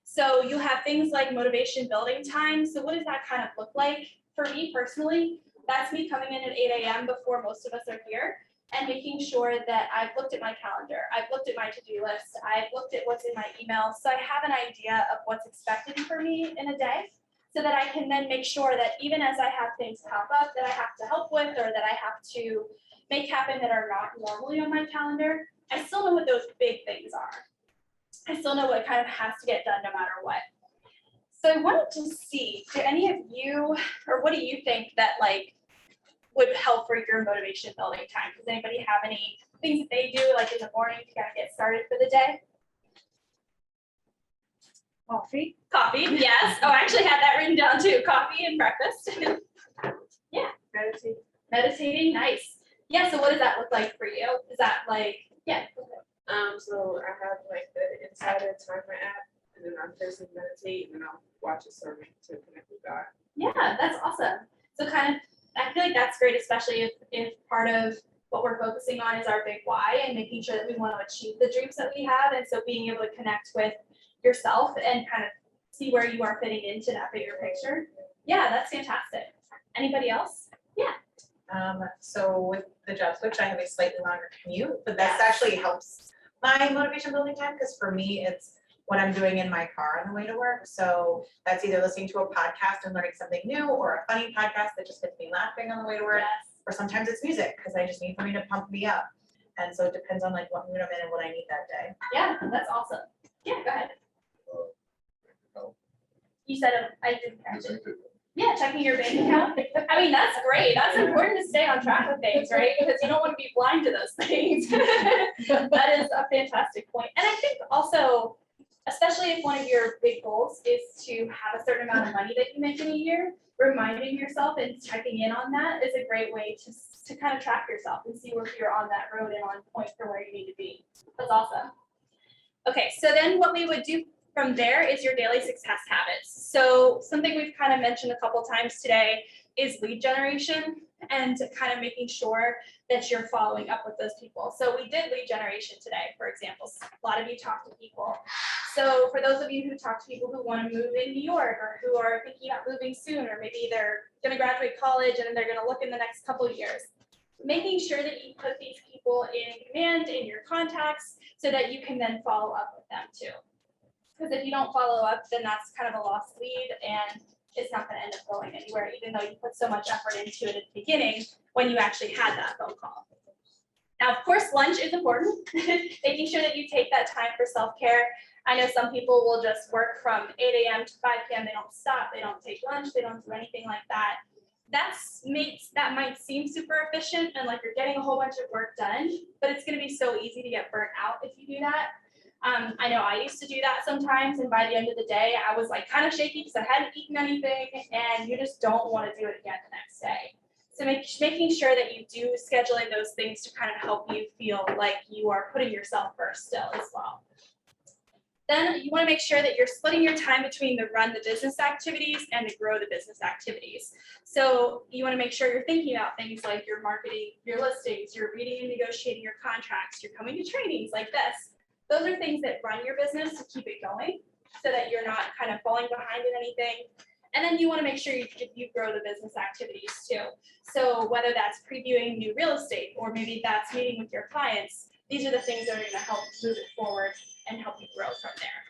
So you have things like motivation building time. So what does that kind of look like? For me personally, that's me coming in at 8 a.m. before most of us are here and making sure that I've looked at my calendar, I've looked at my to-do list, I've looked at what's in my email. So I have an idea of what's expected for me in a day, so that I can then make sure that even as I have things pop up that I have to help with or that I have to make happen that are not normally on my calendar, I still know what those big things are. I still know what kind of has to get done no matter what. So I wanted to see, do any of you, or what do you think that like would help for your motivation building time? Does anybody have any things that they do like in the morning to kind of get started for the day? Coffee. Coffee, yes. Oh, I actually had that written down too. Coffee and breakfast. Yeah. Meditate. Meditating, nice. Yeah, so what does that look like for you? Is that like, yeah. So I have like the Insider Timer app, and then I personally meditate, and then I'll watch a sermon to connect with God. Yeah, that's awesome. So kind of, I feel like that's great, especially if part of what we're focusing on is our big why and making sure that we want to achieve the dreams that we have. And so being able to connect with yourself and kind of see where you are fitting into that bigger picture. Yeah, that's fantastic. Anybody else? Yeah. So with the job switch, I have a slightly longer commute, but this actually helps my motivation building time, because for me, it's what I'm doing in my car on the way to work. So that's either listening to a podcast and learning something new, or a funny podcast that just gets me laughing on the way to work. Yes. Or sometimes it's music, because I just need something to pump me up. And so it depends on like what mood I'm in and what I need that day. Yeah, that's awesome. Yeah, go ahead. No, You said, I didn't catch yes, I it. did. Yeah, checking your bank account. I mean, that's great. That's important to stay on track with things, right? Because you don't want to be blind to those things. That is a fantastic point. And I think also, especially if one of your big goals is to have a certain amount of money that you make in a year, reminding yourself and checking in on that is a great way to kind of track yourself and see where you're on that road and on point for where you need to be. That's awesome. Okay, so then what we would do from there is your daily success habits. So something we've kind of mentioned a couple times today is lead generation and kind of making sure that you're following up with those people. So we did lead generation today, for example. A lot of you talked to people. So for those of you who talk to people who want to move in New York or who are thinking about moving soon, or maybe they're going to graduate college and then they're going to look in the next couple of years, making sure that you put these people in command in your contacts so that you can then follow up with them too. Because if you don't follow up, then that's kind of a lost lead and is not gonna end up going anywhere, even though you put so much effort into it at the beginning when you actually had that phone call. Now, of course, lunch is important, making sure that you take that time for self-care. I know some people will just work from 8 AM to 5 PM, they don't stop, they don't take lunch, they don't do anything like that. That might seem super efficient and like you're getting a whole bunch of work done, but it's gonna be so easy to get burnt out if you do that. I know I used to do that sometimes, and by the end of the day, I was like kind of shaky because I hadn't eaten anything, and you just don't want to do it again the next day. So making sure that you do scheduling those things to kind of help you feel like you are putting yourself first still as well. Then you want to make sure that you're splitting your time between the run the business activities and the grow the business activities. So you want to make sure you're thinking about things like your marketing, your listings, you're reading and negotiating your contracts, you're coming to trainings like this. Those are things that run your business to keep it going so that you're not kind of falling behind in anything. And then you want to make sure you grow the business activities too. So whether that's previewing new real estate or maybe that's meeting with your clients, these are the things that are going to help move it forward and help you grow from there.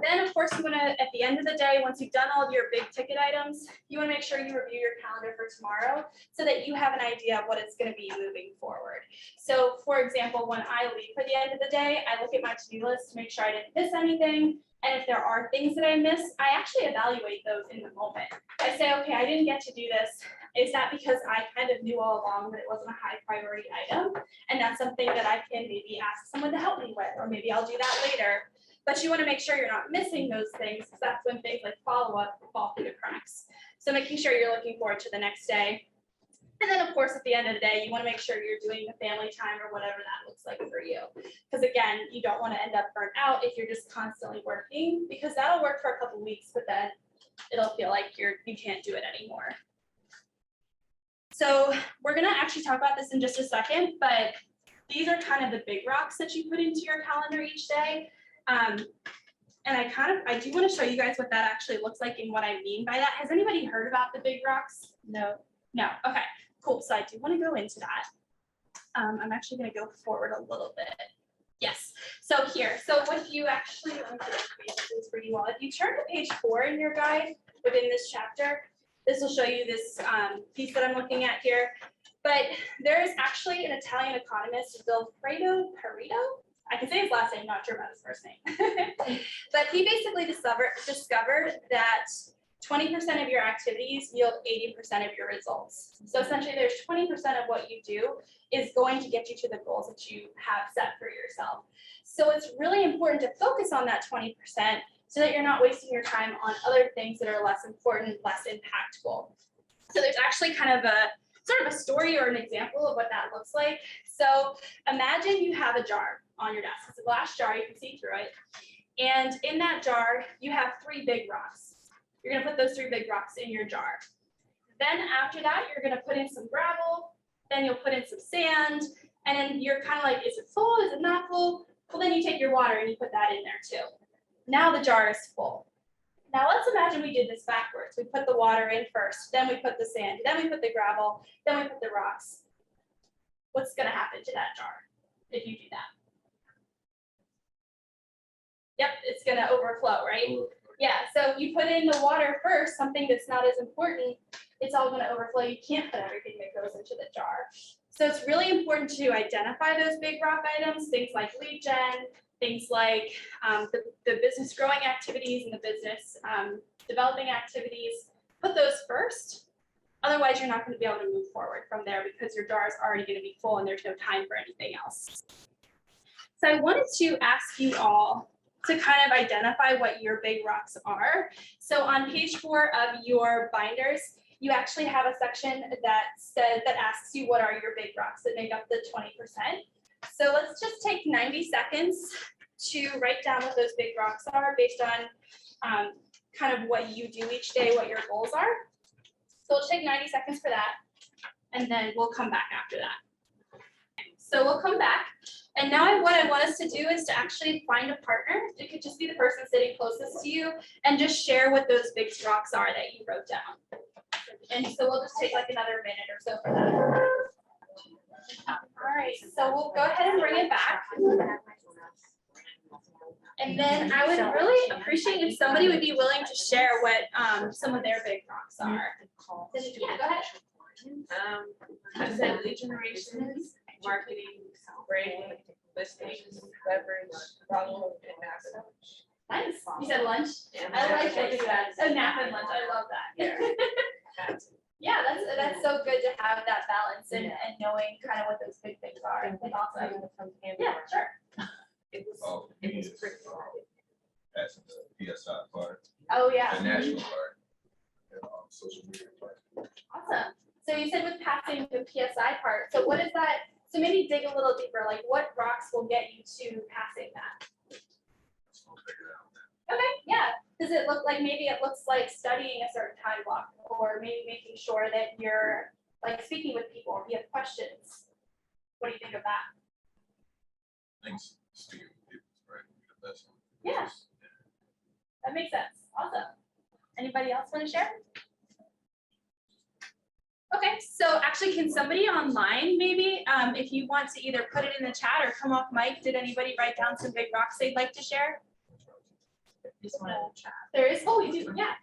Then, of course, you want to, at the end of the day, once you've done all of your big ticket items, you want to make sure you review your calendar for tomorrow so that you have an idea of what it's going to be moving forward. So, for example, when I leave for the end of the day, I look at my to-do list to make sure I didn't miss anything. And if there are things that I miss, I actually evaluate those in the moment. I say, okay, I didn't get to do this. Is that because I kind of knew all along that it wasn't a high priority item? And that's something that I can maybe ask someone to help me with, or maybe I'll do that later. But you want to make sure you're not missing those things, because that's when things like follow-up fall through the cracks. So making sure you're looking forward to the next day. And then, of course, at the end of the day, you want to make sure you're doing the family time or whatever that looks like for you. Because again, you don't want to end up burnt out if you're just constantly working, because that'll work for a couple weeks, but then it'll feel like you can't do it anymore. So we're going to actually talk about this in just a second, but these are kind of the big rocks that you put into your calendar each day. And I do want to show you guys what that actually looks like and what I mean by that. Has anybody heard about the big rocks? No. Okay, cool. So I do want to go into that. I'm actually going to go forward a little bit. Yes. So here, so if you actually, let me put this for you all. If you turn to page 4 in your guide within this chapter, this will show you this piece that I'm looking at here. But there is actually an Italian economist, Vilfredo Pareto. I can say his last name, not sure about his first name. But he basically discovered that 20% of your activities yield 80% of your results. So essentially there's 20% of what you do is going to get you to the goals that you have set for yourself. So it's really important to focus on that 20% so that you're not wasting your time on other things that are less important, less impactful. So there's actually kind of a sort of a story or an example of what that looks like. So imagine you have a jar on your desk. It's a glass jar, you can see through it. And in that jar, you have 3 big rocks. You're gonna put those 3 big rocks in your jar. Then after that, you're gonna put in some gravel, then you'll put in some sand, and then you're kind of like, is it full, is it not full? Well, then you take your water and you put that in there too. Now the jar is full. Now let's imagine we did this backwards. We put the water in first, then we put the sand, then we put the gravel, then we put the rocks. What's gonna happen to that jar if you do that? Yep, it's gonna overflow, right? Yeah, so you put in the water first, something that's not as important, it's all gonna overflow. You can't put everything that goes into the jar. So it's really important to identify those big rock items, things like lead gen, things like the business growing activities and the business developing activities. Put those first. Otherwise, you're not going to be able to move forward from there because your jar is already going to be full and there's no time for anything else. So I wanted to ask you all to kind of identify what your big rocks are. So on page 4 of your binders, you actually have a section that asks you what are your big rocks that make up the 20%. So let's just take 90 seconds to write down what those big rocks are based on kind of what you do each day, what your goals are. So we'll take 90 seconds for that, and then we'll come back after that. So we'll come back, and now what I want us to do is to actually find a partner. It could just be the person sitting closest to you, and just share what those big rocks are that you wrote down. And so we'll just take like another minute or so for that. All right, so we'll go ahead and bring it back. And And then I would really appreciate if somebody would be willing to share what some of their big rocks are. Yeah, go ahead. I said lead generation, marketing, branding, listings, leverage, follow, and master. Nice. You said lunch? I like looking at that. A nap and lunch. I love that. Yeah, that's so good to have that balance and knowing kind of what those big things are. That's awesome. Yeah, sure. Oh, It was passing the PSI part, Oh, the yeah. national part. and social media platforms. Awesome. So you said with passing the PSI part, so what is that? So maybe dig a little deeper, like what rocks will get you to passing that? Let's go figure it out. Okay, yeah. Does it look like, maybe it looks like studying a certain time block, or maybe making sure that you're like speaking with people, if you have questions? What do you think of that? Thanks, speaking with people, right, would be the best one. Yeah. That makes sense. Awesome. Anybody else want to share? Okay, so actually, can somebody online maybe, if you want to either put it in the chat or come off mic, did anybody write down some big rocks they'd like to share? Just wanted to chat. There is, oh, you do, yeah.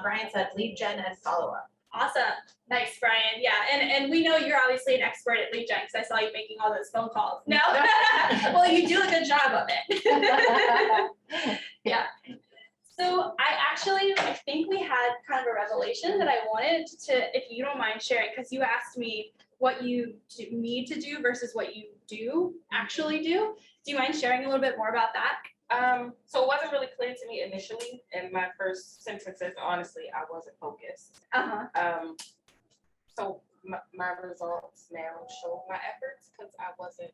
Brian said lead gen and follow-up. Awesome. Nice, Brian. Yeah, and we know you're obviously an expert at lead gen because I saw you making all those phone calls. No? Well, you do a good job of it. Yeah. So I think we had kind of a revelation that I wanted to, if you don't mind sharing, because you asked me what you need to do versus what you do actually do. Do you mind sharing a little bit more about that? So it wasn't really clear to me initially, in my first sentences, honestly, I wasn't focused. Uh-huh. So my results now show my efforts, because I wasn't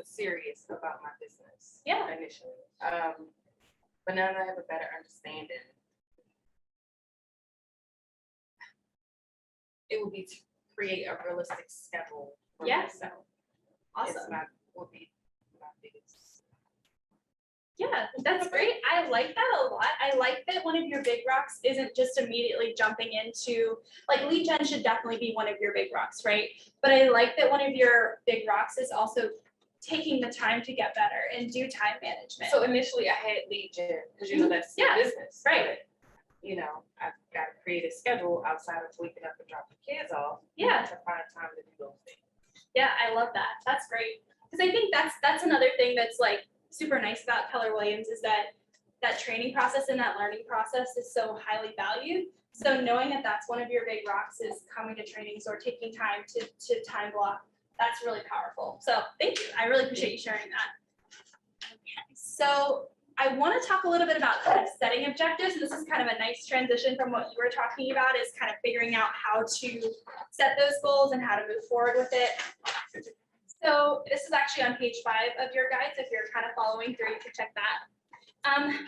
serious about my business. Yeah. Initially. But now that I have a better understanding, it would be to create a realistic schedule for Yeah. myself. Awesome. Would be my biggest. Yeah, that's great. I like that a lot. I like that one of your big rocks isn't just immediately jumping into, like lead gen should definitely be one of your big rocks, right? But I like that one of your big rocks is also taking the time to get better and do time management. So initially I had lead gen, because you know, that's the Yeah, business. right. but, You know, I've got to create a schedule outside of waking up and dropping kids off. Yeah. To find time to do those things. Yeah, I love that. That's great. Because I think that's another thing that's like super nice about Keller Williams is that training process and that learning process is so highly valued. So knowing that that's one of your big rocks is coming to trainings or taking time to time block, that's really powerful. So thank you. I really appreciate you sharing that. Okay, so I want to talk a little bit about kind of setting objectives. This is kind of a nice transition from what you were talking about, is kind of figuring out how to set those goals and how to move forward with it. So this is actually on page 5 of your guides. If you're kind of following through, you can check that.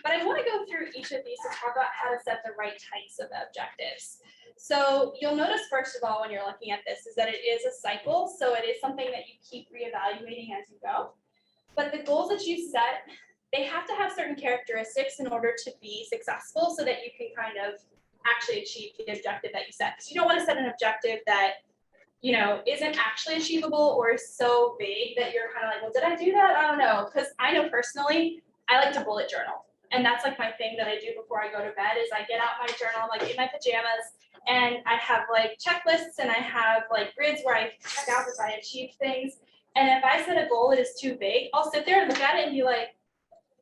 But I want to go through each of these to talk about how to set the right types of objectives. So you'll notice, first of all, when you're looking at this, is that it is a cycle. So it is something that you keep reevaluating as you go. But the goals that you set, they have to have certain characteristics in order to be successful so that you can kind of actually achieve the objective that you set. Because you don't want to set an objective that, you know, isn't actually achievable or is so big that you're kind of like, well, did I do that? I don't know. Because I know personally, I like to bullet journal. And that's like my thing that I do before I go to bed is I get out my journal, like in my pajamas, and I have like checklists and I have like grids where I check out if I achieved things. And if I set a goal that is too big, I'll sit there and look at it and be like,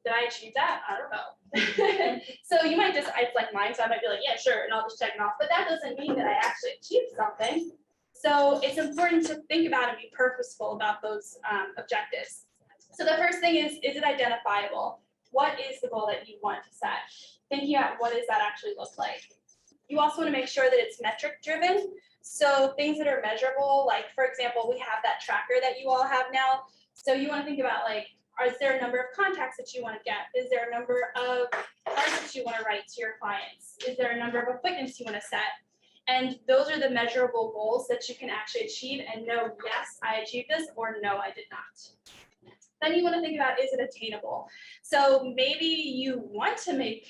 did I achieve that? I don't know. So you might just, it's like mine, so I might be like, yeah, sure, and I'll just check it off. But that doesn't mean that I actually achieved something. So it's important to think about and be purposeful about those objectives. So the first thing is it identifiable? What is the goal that you want to set? Thinking about what does that actually look like? You also want to make sure that it's metric driven. So things that are measurable, like for example, we have that tracker that you all have now. So you want to think about like, is there a number of contacts that you want to get? Is there a number of cards that you want to write to your clients? Is there a number of appointments you want to set? And those are the measurable goals that you can actually achieve and know, yes, I achieved this, or no, I did not. Then you want to think about, is it attainable? So maybe you want to make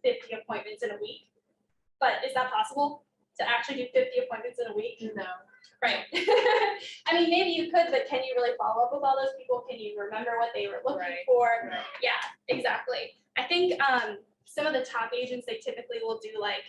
50 appointments in a week, but is that possible to actually do 50 appointments in a week? No. Right. I mean, maybe you could, but can you really follow up with all those people? Can you remember what they were looking Right. for? Yeah, exactly. I think some of the top agents, they typically will do like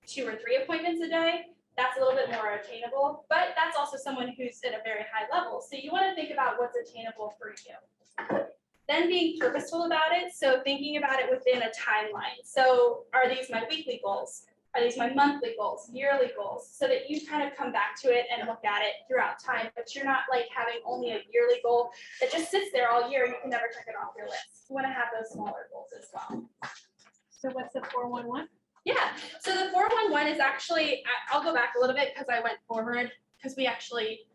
2 or 3 appointments a day. That's a little bit more attainable, but that's also someone who's at a very high level. So you want to think about what's attainable for you. Then being purposeful about it. So thinking about it within a timeline. So are these my weekly goals? Are these my monthly goals, yearly goals? So that you kind of come back to it and look at it throughout time, but you're not like having only a yearly goal that just sits there all year and you can never check it off your list. You want to have those smaller goals as well. So what's the 411? Yeah, so the 411 is actually, I'll go back a little bit because I went forward, because we actually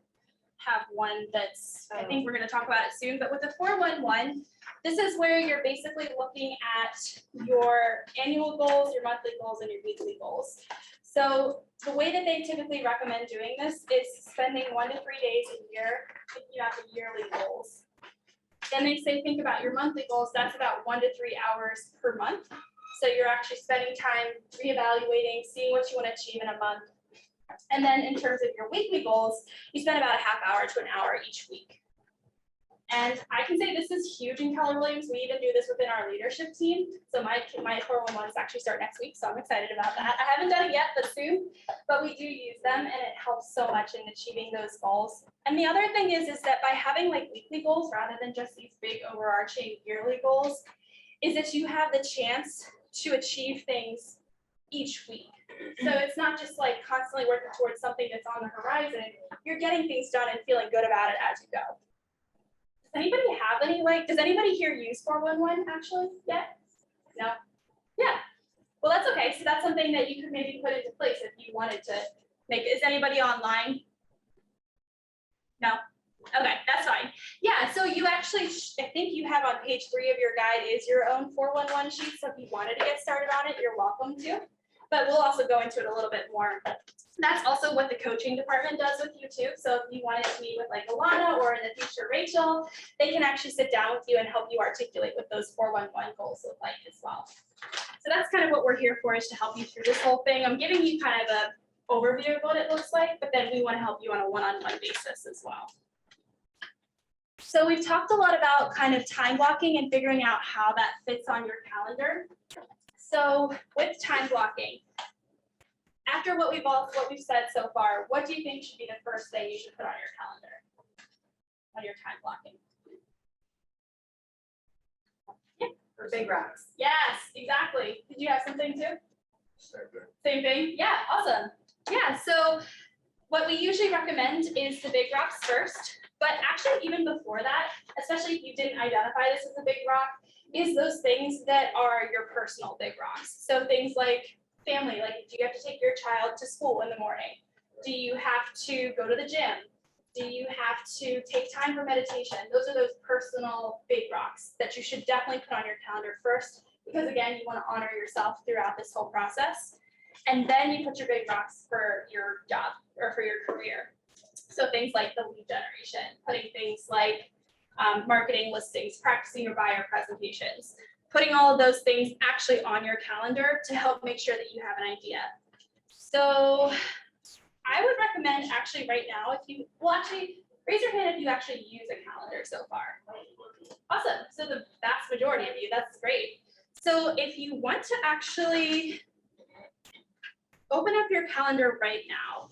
have one that's, I think we're gonna talk about it soon, but with the 411, this is where you're basically looking at your annual goals, your monthly goals, and your weekly goals. So the way that they typically recommend doing this is spending 1 to 3 days a year if you have the yearly goals. Then they say, think about your monthly goals, that's about 1 to 3 hours per month. So you're actually spending time reevaluating, seeing what you want to achieve in a month. And then in terms of your weekly goals, you spend about a half hour to an hour each week. And I can say this is huge in Keller Williams. We even do this within our leadership team. So my 411s actually start next week, so I'm excited about that. I haven't done it yet, but soon. But we do use them, and it helps so much in achieving those goals. And the other thing is that by having like weekly goals rather than just these big overarching yearly goals, is that you have the chance to achieve things each week. So it's not just like constantly working towards something that's on the horizon. You're getting things done and feeling good about it as you go. Does anybody have any, does anybody here use 411 actually yet? No? Yeah. Well, that's okay. So that's something that you could maybe put into place if you wanted to make. Is anybody online? No? Okay, that's fine. Yeah, so you actually, I think you have on page 3 of your guide is your own 411 sheet. So if you wanted to get started on it, you're welcome to. But we'll also go into it a little bit more. That's also what the coaching department does with you too. So if you wanted to meet with like Alana or in the future Rachel, they can actually sit down with you and help you articulate what those 411 goals look like as well. So that's kind of what we're here for, is to help you through this whole thing. I'm giving you kind of an overview of what it looks like, but then we want to help you on a one-on-one basis as well. So we've talked a lot about kind of time blocking and figuring out how that fits on your calendar. So with time blocking, after what we've said so far, what do you think should be the first thing you should put on your calendar? On your time blocking? Yeah. Big rocks. Yes, exactly. Did you have something too? Same thing. Same thing? Yeah, awesome. Yeah, so what we usually recommend is the big rocks first, but actually even before that, especially if you didn't identify this as a big rock, is those things that are your personal big rocks. So things like family, like do you have to take your child to school in the morning? Do you have to go to the gym? Do you have to take time for meditation? Those are those personal big rocks that you should definitely put on your calendar first, because again, you want to honor yourself throughout this whole process. And then you put your big rocks for your job or for your career. So things like the lead generation, putting things like marketing listings, practicing your buyer presentations, putting all of those things actually on your calendar to help make sure that you have an idea. So I would recommend actually right now, if you, well actually, raise your hand if you actually use a calendar so far. Awesome, so the vast majority of you, that's great. So if you want to actually open up your calendar right now.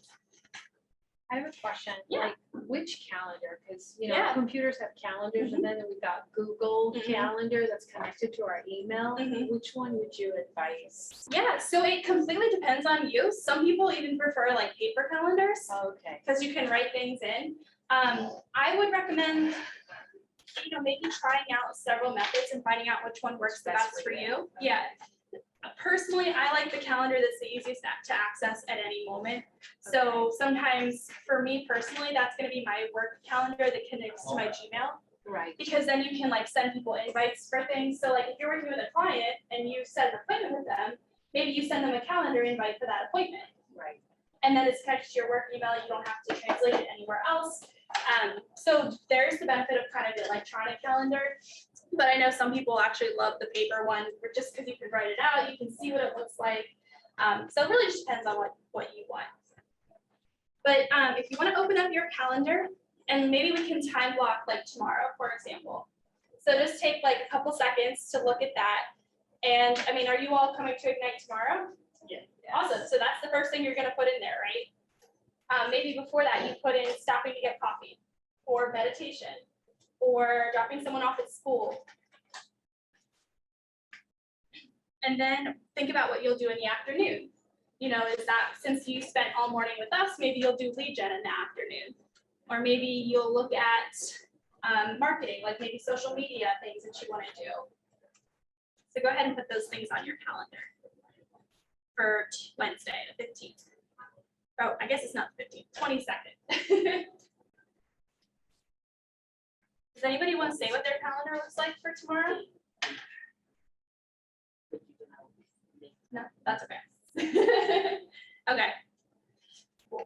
I have a question. Yeah. Like, which calendar? Because, Yeah. computers have calendars, and then we've got Google Mhm. Calendar that's connected to our email. Mhm. Which one would you advise? Yeah, so it completely depends on you. Some people even prefer like paper calendars Okay. because you can write things in. I would recommend, maybe trying out several methods and finding out which one works the best for you. Yeah. Personally, I like the calendar that's the easiest to access at any moment. So sometimes for me personally, that's going to be my work calendar that connects to my Gmail. Right. Because then you can like send people invites for things. So like if you're working with a client and you set an appointment with them, maybe you send them a calendar invite for that appointment. Right. And then it's connected to your work email. You don't have to translate it anywhere else. So there's the benefit of kind of the electronic calendar. But I know some people actually love the paper one, just because you can write it out, you can see what it looks like. So it really just depends on what you want. But if you want to open up your calendar, and maybe we can time block like tomorrow, for example. So just take like a couple seconds to look at that. And I mean, are you all coming to Ignite tomorrow? Yeah. Awesome. So that's the first thing you're gonna put in there, right? Maybe before that, you put in stopping to get coffee, or meditation, or dropping someone off at school. And then think about what you'll do in the afternoon. You know, is that since you spent all morning with us, maybe you'll do lead gen in the afternoon. Or maybe you'll look at marketing, like maybe social media things that you want to do. So go ahead and put those things on your calendar for Wednesday, the 15th. Oh, I guess it's not the 15th, 22nd. Does anybody want to say what their calendar looks like for tomorrow? No, that's okay. Okay. Cool.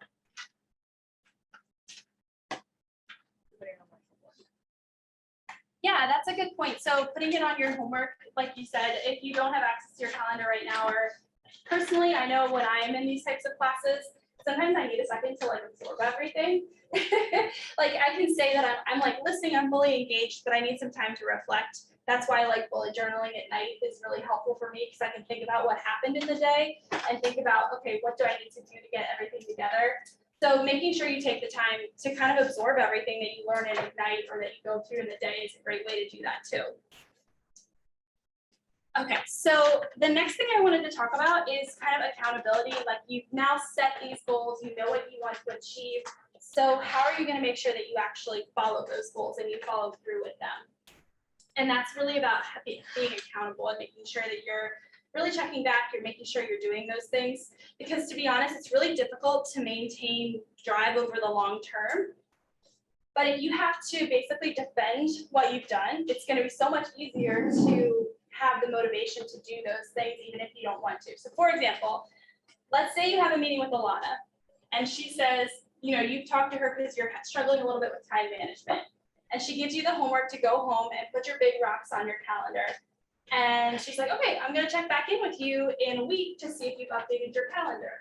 Yeah, that's a good point. So putting it on your homework, like you said, if you don't have access to your calendar right now, or personally, I know when I am in these types of classes, sometimes I need a second to like absorb everything. Like I can say that I'm like listening, I'm fully engaged, but I need some time to reflect. That's why like bullet journaling at night is really helpful for me, because I can think about what happened in the day and think about, okay, what do I need to do to get everything together? So making sure you take the time to kind of absorb everything that you learn in Ignite or that you go through in the day is a great way to do that too. Okay, so the next thing I wanted to talk about is kind of accountability. Like you've now set these goals, you know what you want to achieve. So how are you going to make sure that you actually follow those goals and you follow through with them? And that's really about being accountable and making sure that you're really checking back, you're making sure you're doing those things. Because to be honest, it's really difficult to maintain drive over the long term. But if you have to basically defend what you've done, it's going to be so much easier to have the motivation to do those things, even if you don't want to. So for example, let's say you have a meeting with Alana and she says, you know, you've talked to her because you're struggling a little bit with time management. And she gives you the homework to go home and put your big rocks on your calendar. And she's like, okay, I'm gonna check back in with you in a week to see if you've updated your calendar.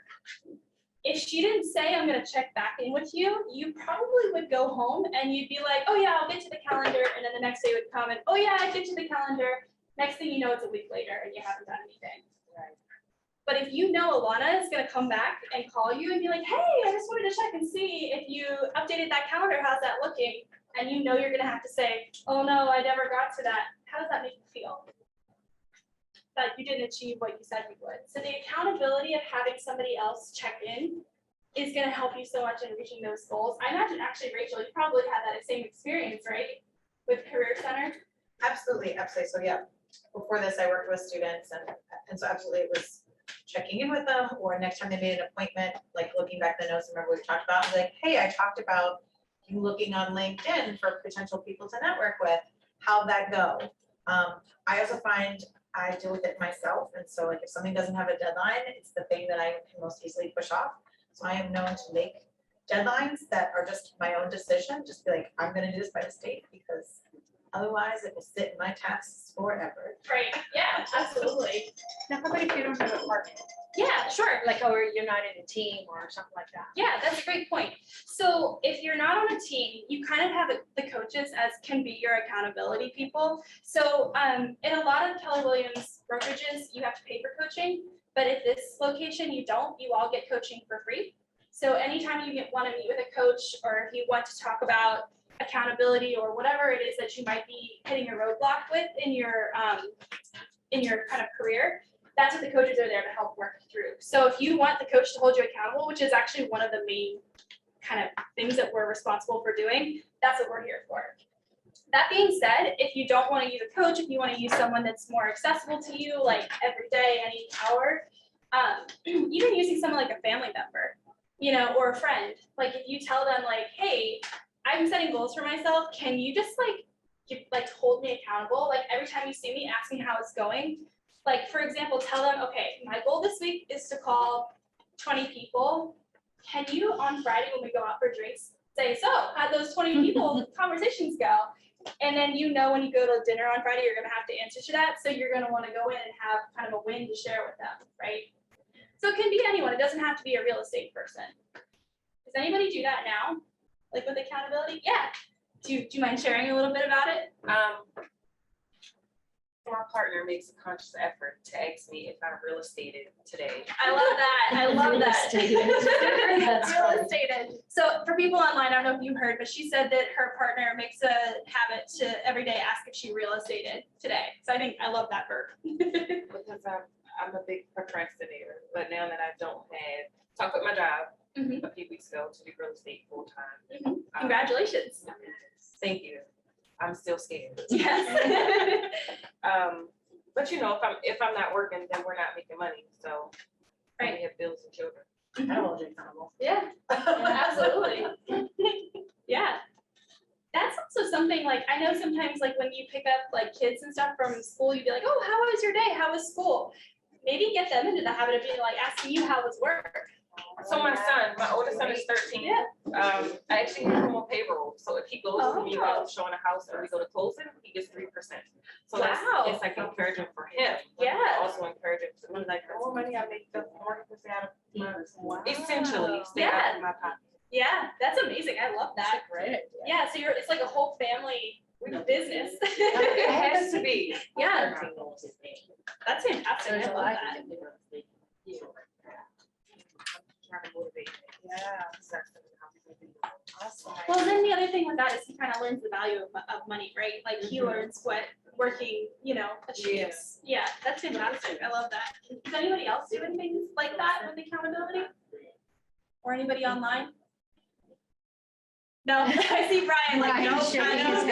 If she didn't say, I'm gonna check back in with you, you probably would go home and you'd be like, oh yeah, I'll get to the calendar. And then the next day would come and, oh yeah, I get to the calendar. Next thing you know, it's a week later and you haven't done anything. Right. But if you know Alana is gonna come back and call you and be like, hey, I just wanted to check and see if you updated that calendar, how's that looking? And you know you're gonna have to say, oh no, I never got to that. How does that make you feel? That you didn't achieve what you said you would. So the accountability of having somebody else check in is gonna help you so much in reaching those goals. I imagine actually, Rachel, you probably had that same experience, right? With Career Center? Absolutely, absolutely. So yeah, before this, I worked with students and so absolutely it was checking in with them, or next time they made an appointment, like looking back the notes, remember we talked about, like, hey, I talked about you looking on LinkedIn for potential people to network with, how'd that go? I also find I deal with it myself, and so like if something doesn't have a deadline, it's the thing that I can most easily push off. So I am known to make deadlines that are just my own decision, just be like, I'm gonna do this by this date, because otherwise it will sit in my tasks forever. Right, yeah, absolutely. Now, how about if you don't have a partner, Yeah, sure. like, or you're not in a team or something like that? Yeah, that's a great point. So if you're not on a team, you kind of have the coaches as can be your accountability people. So in a lot of Keller Williams brokerages, you have to pay for coaching, but at this location, you don't. You all get coaching for free. So anytime you want to meet with a coach, or if you want to talk about accountability or whatever it is that you might be hitting a roadblock with in your kind of career, that's what the coaches are there to help work through. So if you want the coach to hold you accountable, which is actually one of the main kind of things that we're responsible for doing, that's what we're here for. That being said, if you don't want to use a coach, if you want to use someone that's more accessible to you, like every day, any hour, even using someone like a family member, you know, or a friend, like if you tell them like, hey, I'm setting goals for myself, can you just hold me accountable? Like every time you see me, ask me how it's going. Like, for example, tell them, okay, my goal this week is to call 20 people. Can you, on Friday when we go out for drinks, say, so how'd those 20 people conversations go? And then you know when you go to dinner on Friday, you're gonna have to answer to that. So you're gonna wanna go in and have kind of a win to share with them, right? So it can be anyone. It doesn't have to be a real estate person. Does anybody do that now? Like with accountability? Yeah. Do you mind sharing a little bit about it? My partner makes a conscious effort to ask me if I real estated today. I love that. I love that. That's Real funny. estated. So for people online, I don't know if you heard, but she said that her partner makes a habit to every day ask if she real estated today. So I think I love that verb. Because I'm a big procrastinator, but now that I don't have, so I quit my job Mhm. a few weeks ago to do real estate full time. Mhm. Congratulations. Thank you. I'm still scared. Yes. But you know, if I'm not working, then we're not making money, so Right. we have bills and children. I hold you accountable. Yeah, absolutely. Yeah. That's also something like, I know sometimes like when you pick up like kids and stuff from school, you'd be like, oh, how was your day? How was school? Maybe get them into the habit of being like asking you how was work. So my son, my oldest son is 13. Yeah. I actually have him on payroll, so if he goes with me when Oh. I'm showing a house and we go to closing, he gets 3%. So that's, Wow. it's like encouraging for him. but Yeah. Also encouraging to me, like, the more money I make, the more he can stay out of Wow. essentially stay out of my pocket. Yeah, that's amazing. I love that. Great. Yeah, so it's like a whole family business. It has to be. Yeah, that's fantastic. I love that. Trying to motivate him. Yeah. Awesome. Well, then the other thing with that is he kind of learns the value of money, right? Like he learns what working, achieves. Yeah, that's fantastic. I love that. Does anybody else do anything like that with accountability? Or anybody online? No, I see Brian like, no, Brian's shaking his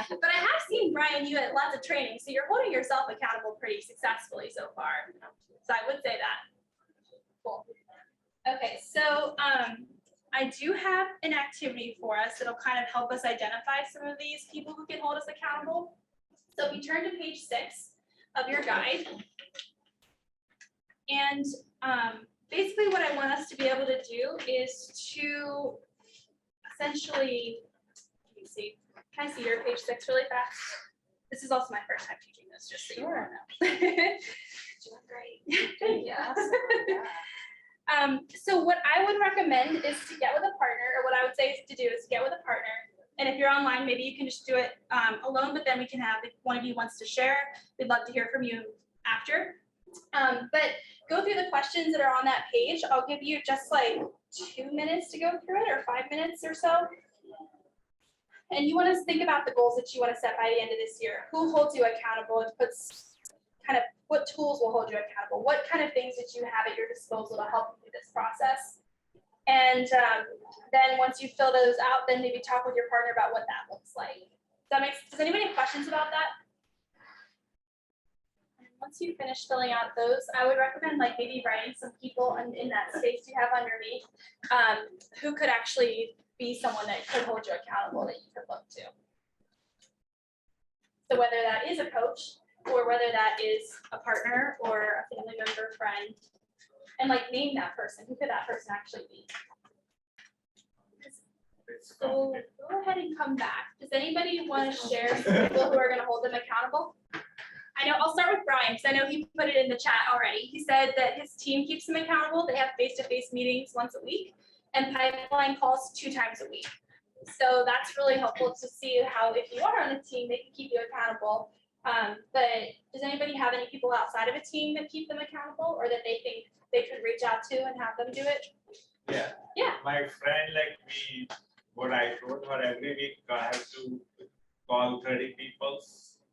But I have seen, Brian, you at lots of training, so you're holding yourself accountable pretty successfully so far. So I would say that. Cool. Okay, so I do have an activity for us that'll kind of help us identify some of these people who can hold us accountable. So if you turn to page 6 of your guide. And basically what I want us to be able to do is to essentially, let me see, can I see your page 6 really fast? This is also my first time teaching this, just so you all know. Doing great. Yeah. So what I would recommend is to get with a partner, or what I would say is to do is get with a partner. And if you're online, maybe you can just do it alone, but then we can have, if one of you wants to share, we'd love to hear from you after. But go through the questions that are on that page. I'll give you just like 2 minutes to go through it, or 5 minutes or so. And you want to think about the goals that you want to set by the end of this year. Who holds you accountable and puts kind of what tools will hold you accountable? What kind of things that you have at your disposal to help you through this process? And then once you fill those out, then maybe talk with your partner about what that looks like. Does anybody have questions about that? Once you finish filling out those, I would recommend like maybe writing some people in that space you have underneath who could actually be someone that could hold you accountable that you could look to. So whether that is a coach, or whether that is a partner or a family member, friend, and like name that person. Who could that person actually be? So go ahead and come back. Does anybody want to share some people who are going to hold them accountable? I know, I'll start with Brian, because I know he put it in the chat already. He said that his team keeps him accountable. They have face-to-face meetings once a week and pipeline calls 2 times a week. So that's really helpful to see how, if you are on a team, they can keep you accountable. But does anybody have any people outside of a team that keep them accountable, or that they think they could reach out to and have them do it? Yeah. Yeah. My friend, like what I told her, every week I have to call 30 people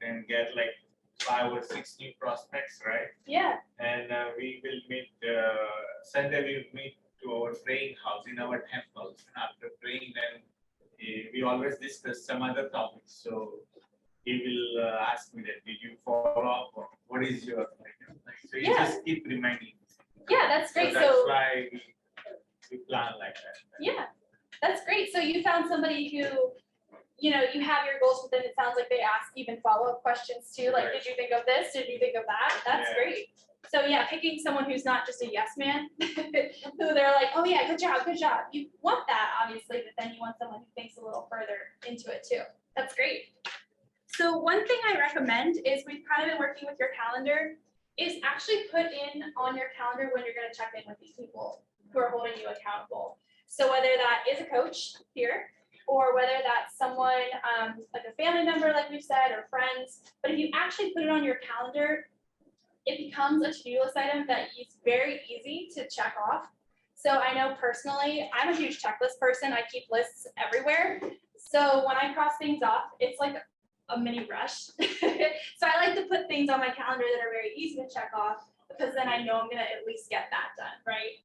and get like 5 or 6 new prospects, right? Yeah. And we will meet, Sunday we will meet to our praying house in our temples. And after praying, then we always discuss some other topics. So he will ask me that, did you follow up, or what is your, so you Yeah. just keep reminding. Yeah, that's great. That's So why we plan like that. yeah, that's great. So you found somebody who, you have your goals, but then it sounds like they ask even follow-up questions too. Like, Right. did you think of this? Did you think of that? That's Yeah. great. So yeah, picking someone who's not just a yes man, who they're like, oh yeah, good job, good job. You want that obviously, but then you want someone who thinks a little further into it too. That's great. So one thing I recommend is, we've kind of been working with your calendar, is actually put in on your calendar when you're going to check in with these people. who are holding you accountable. So whether that is a coach here, or whether that's someone, like a family member, like we've said, or friends, but if you actually put it on your calendar, it becomes a to-do list item that is very easy to check off. So I know personally, I'm a huge checklist person. I keep lists everywhere. So when I cross things off, it's like a mini rush. So I like to put things on my calendar that are very easy to check off, because then I know I'm gonna at least get that done, right?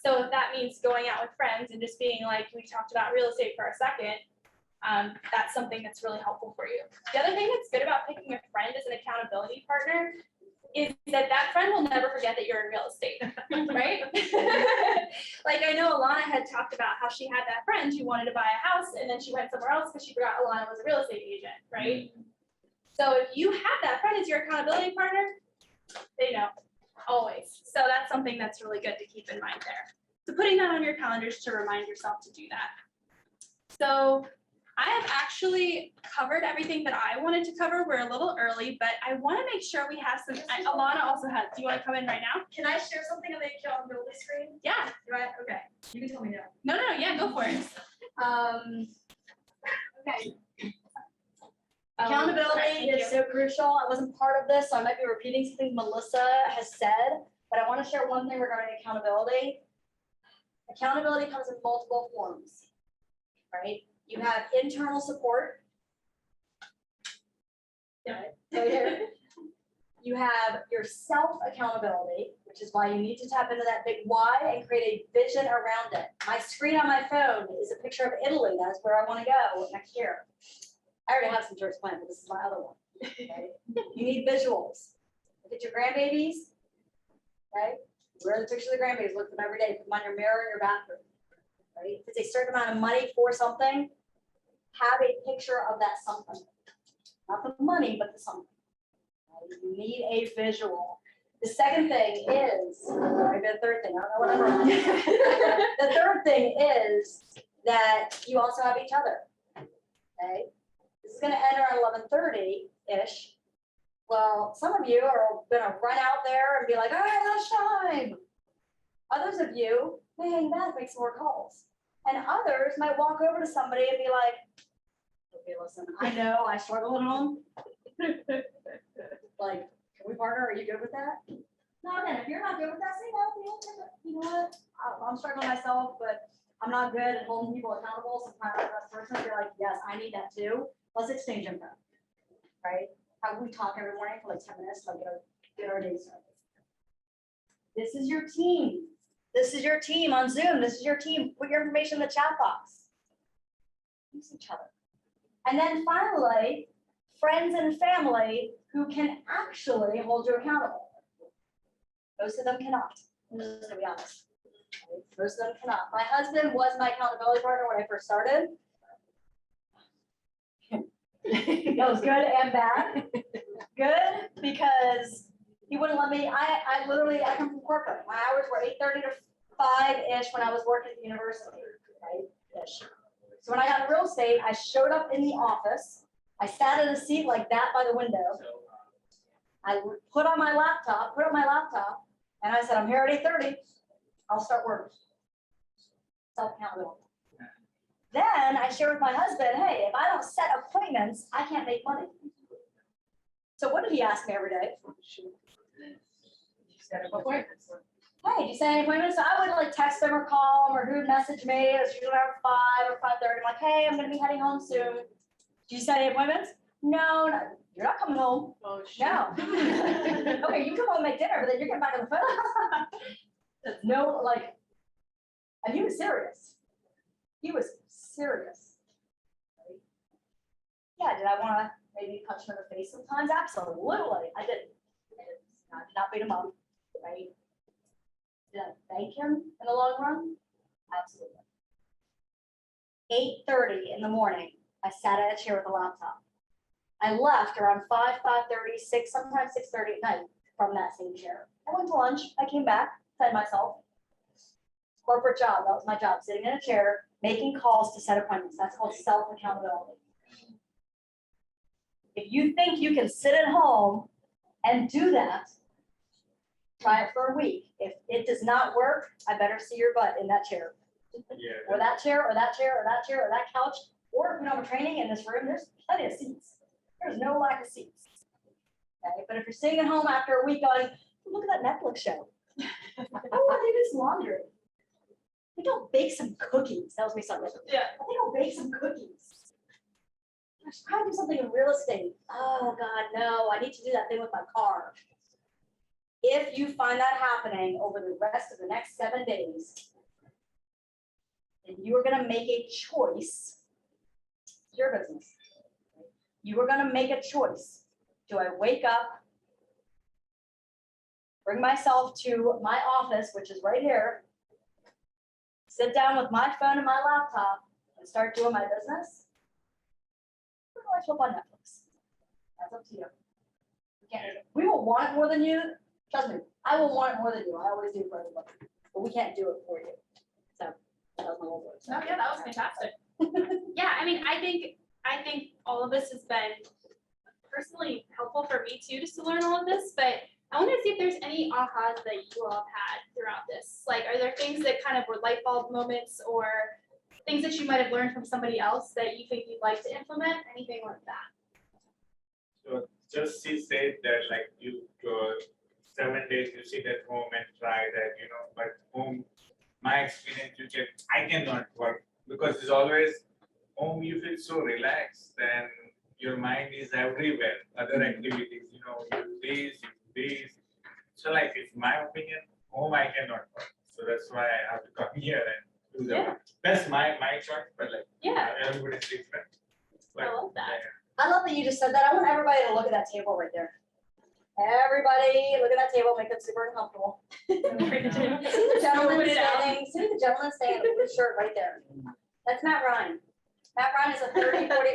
So if that means going out with friends and just being like, we talked about real estate for a second, that's something that's really helpful for you. The other thing that's good about picking a friend as an accountability partner is that that friend will never forget that you're in real estate, right? Like I know Alana had talked about how she had that friend who wanted to buy a house and then she went somewhere else because she forgot Alana was a real estate agent, right? So if you have that friend as your accountability partner, they know, always. So that's something that's really good to keep in mind there. So putting that on your calendars to remind yourself to do that. So I have actually covered everything that I wanted to cover. We're a little early, but I want to make sure we have some, Alana also has, do you want to come in right now? Can I share something on the accountability screen? Yeah. Right, okay, you can tell me no. No, yeah, go for it. Okay. Oh, Accountability thank is you. so crucial. I wasn't part of this, so I might be repeating something Melissa has said, but I want to share one thing regarding accountability. Accountability comes in multiple forms, right? You have internal support. Yeah, right here. You have your self accountability, which is why you need to tap into that big why and create a vision around it. My screen on my phone is a picture of Italy. That's where I want to go next year. I already have some trips planned, but this is my other one. Okay? You need visuals. If it's your grandbabies, okay? Where are the pictures of the grandbabies? Look at them every day. Put them on your mirror in your bathroom. Right? If it's a certain amount of money for something, have a picture of that something. Not the money, but the something. Right? You need a visual. The second thing is, maybe the third thing, I don't know what I'm wrong. The third thing is that you also have each other. Okay? This is gonna end around 11:30-ish. Well, some of you are gonna run out there and be like, all right, lunchtime. Others of you may hang back, make some more calls. And others might walk over to somebody and be like, okay, listen, I know I struggle at home. Like, can we partner? Are you good with that? No, again, if you're not good with that, say no. You know what? I'm struggling myself, but I'm not good at holding people accountable. Sometimes I'm the best person. You're like, yes, I need that too. Let's exchange info, right? How we talk every morning for like 10 minutes, like get our day started. This is your team. This is your team on Zoom. This is your team. Put your information in the chat box. Use each other. And then finally, friends and family who can actually hold you accountable. Most of them cannot. I'm just gonna be honest. Most of them cannot. My husband was my accountability partner when I first started. That was good and bad. Good because he wouldn't let me, I come from corporate. My hours were 8:30 to 5-ish when I was working at the university, right? Ish. So when I got in real estate, I showed up in the office. I sat in a seat like that by the window. I would put up my laptop, and I said, I'm here at 8:30. I'll start work. Self-accountability. Then I shared with my husband, hey, if I don't set appointments, I can't make money. So what did he ask me every day? Hey, do you set any appointments? So I would like text him or call him, or he would message me. It was usually around 5 or 5:30. I'm like, hey, I'm gonna be heading home soon. Do you set any appointments? No, you're not coming home. Oh, shit. No. Okay, you come home and make dinner, but then you're getting back on the phone. No, like, and he was serious. He was serious. Right? Yeah, did I want to maybe punch him in the face sometimes? Absolutely. I didn't. I did not beat him up, right? Did I thank him in the long run? Absolutely. 8:30 in the morning, I sat at a chair with a laptop. I left around 5:30, 6, sometimes 6:30 at night from that same chair. I went to lunch. I came back, fed myself. Corporate job. That was my job, sitting in a chair, making calls to set appointments. That's called self-accountability. If you think you can sit at home and do that, Try it for a week. If it does not work, I better see your butt in that chair. Yeah. Or that chair, or that chair, or that chair, or that couch. Or if we don't have a training in this room, there's plenty of seats. There's no lack of seats. Okay, but if you're sitting at home after a week going, look at that Netflix show. I want to do this laundry. I think I'll bake some cookies. Tells me something. Yeah. I think I'll bake some cookies. I should try to do something in real estate. Oh God, no, I need to do that thing with my car. If you find that happening over the rest of the next 7 days, then you are gonna make a choice. It's your business. You are gonna make a choice. Do I wake up, bring myself to my office, which is right here, sit down with my phone and my laptop and start doing my business? Or do I flip on Netflix? That's up to you. We will want it more than you. Trust me, I will want it more than you. I always do for everybody, but we can't do it for you. So that was my whole voice. Oh, yeah, that was fantastic. Yeah, I mean, I think all of this has been personally helpful for me too, just to learn all of this, but I want to see if there's any ahas that you all have had throughout this. Like, are there things that kind of were light bulb moments or things that you might have learned from somebody else that you think you'd like to implement? Anything like that? So just she said that like you, 7 days you sit at home and try that, but home, my experience, I cannot work because it's always home, you feel so relaxed and your mind is everywhere, other activities, you do this. So like, it's my opinion, home I cannot work. So that's why I have to come here and do that. Yeah. That's my choice, but like, Yeah, everybody's different. But, I love that. I love that you just said that. I want everybody to look at that table right there. Everybody, look at that table, make them super uncomfortable. See the gentleman Smooth it out. standing, see the gentleman standing in the blue shirt right there. That's Matt Ryan. Matt Ryan is a 30, 40,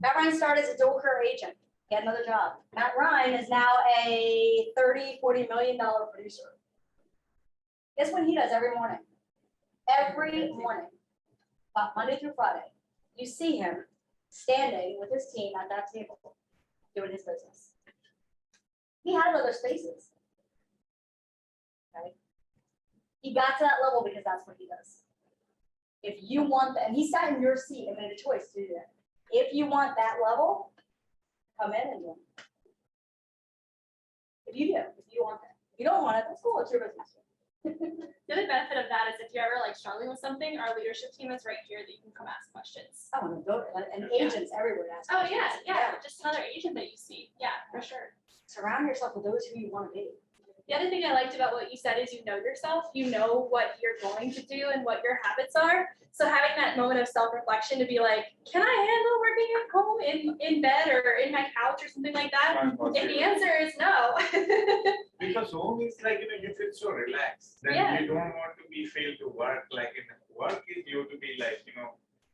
Matt Ryan started as a dual career agent, get another job. Matt Ryan is now a 30, $40 million producer. Guess what he does every morning? Every morning, Monday through Friday, you see him standing with his team at that table, doing his business. He has other spaces. Okay? He got to that level because that's what he does. If you want that, and he sat in your seat and made a choice to do that. If you want that level, come in and do it. If you do, if you want that. If you don't want it, that's cool, it's your business. The other benefit of that is if you're ever like struggling with something, our leadership team is right here that you can come ask questions. Oh, and agents everywhere to ask Oh, questions. yeah, just another agent that you see. Yeah, for sure. Surround yourself with those who you want to be. The other thing I liked about what you said is you know yourself, you know what you're going to do and what your habits are. So having that moment of self-reflection to be like, can I handle working at home in bed or in my couch or something like that? If the answer is no. Because home is like, you feel so relaxed, then Yeah. you don't want to be feel to work, like in work is you to be like,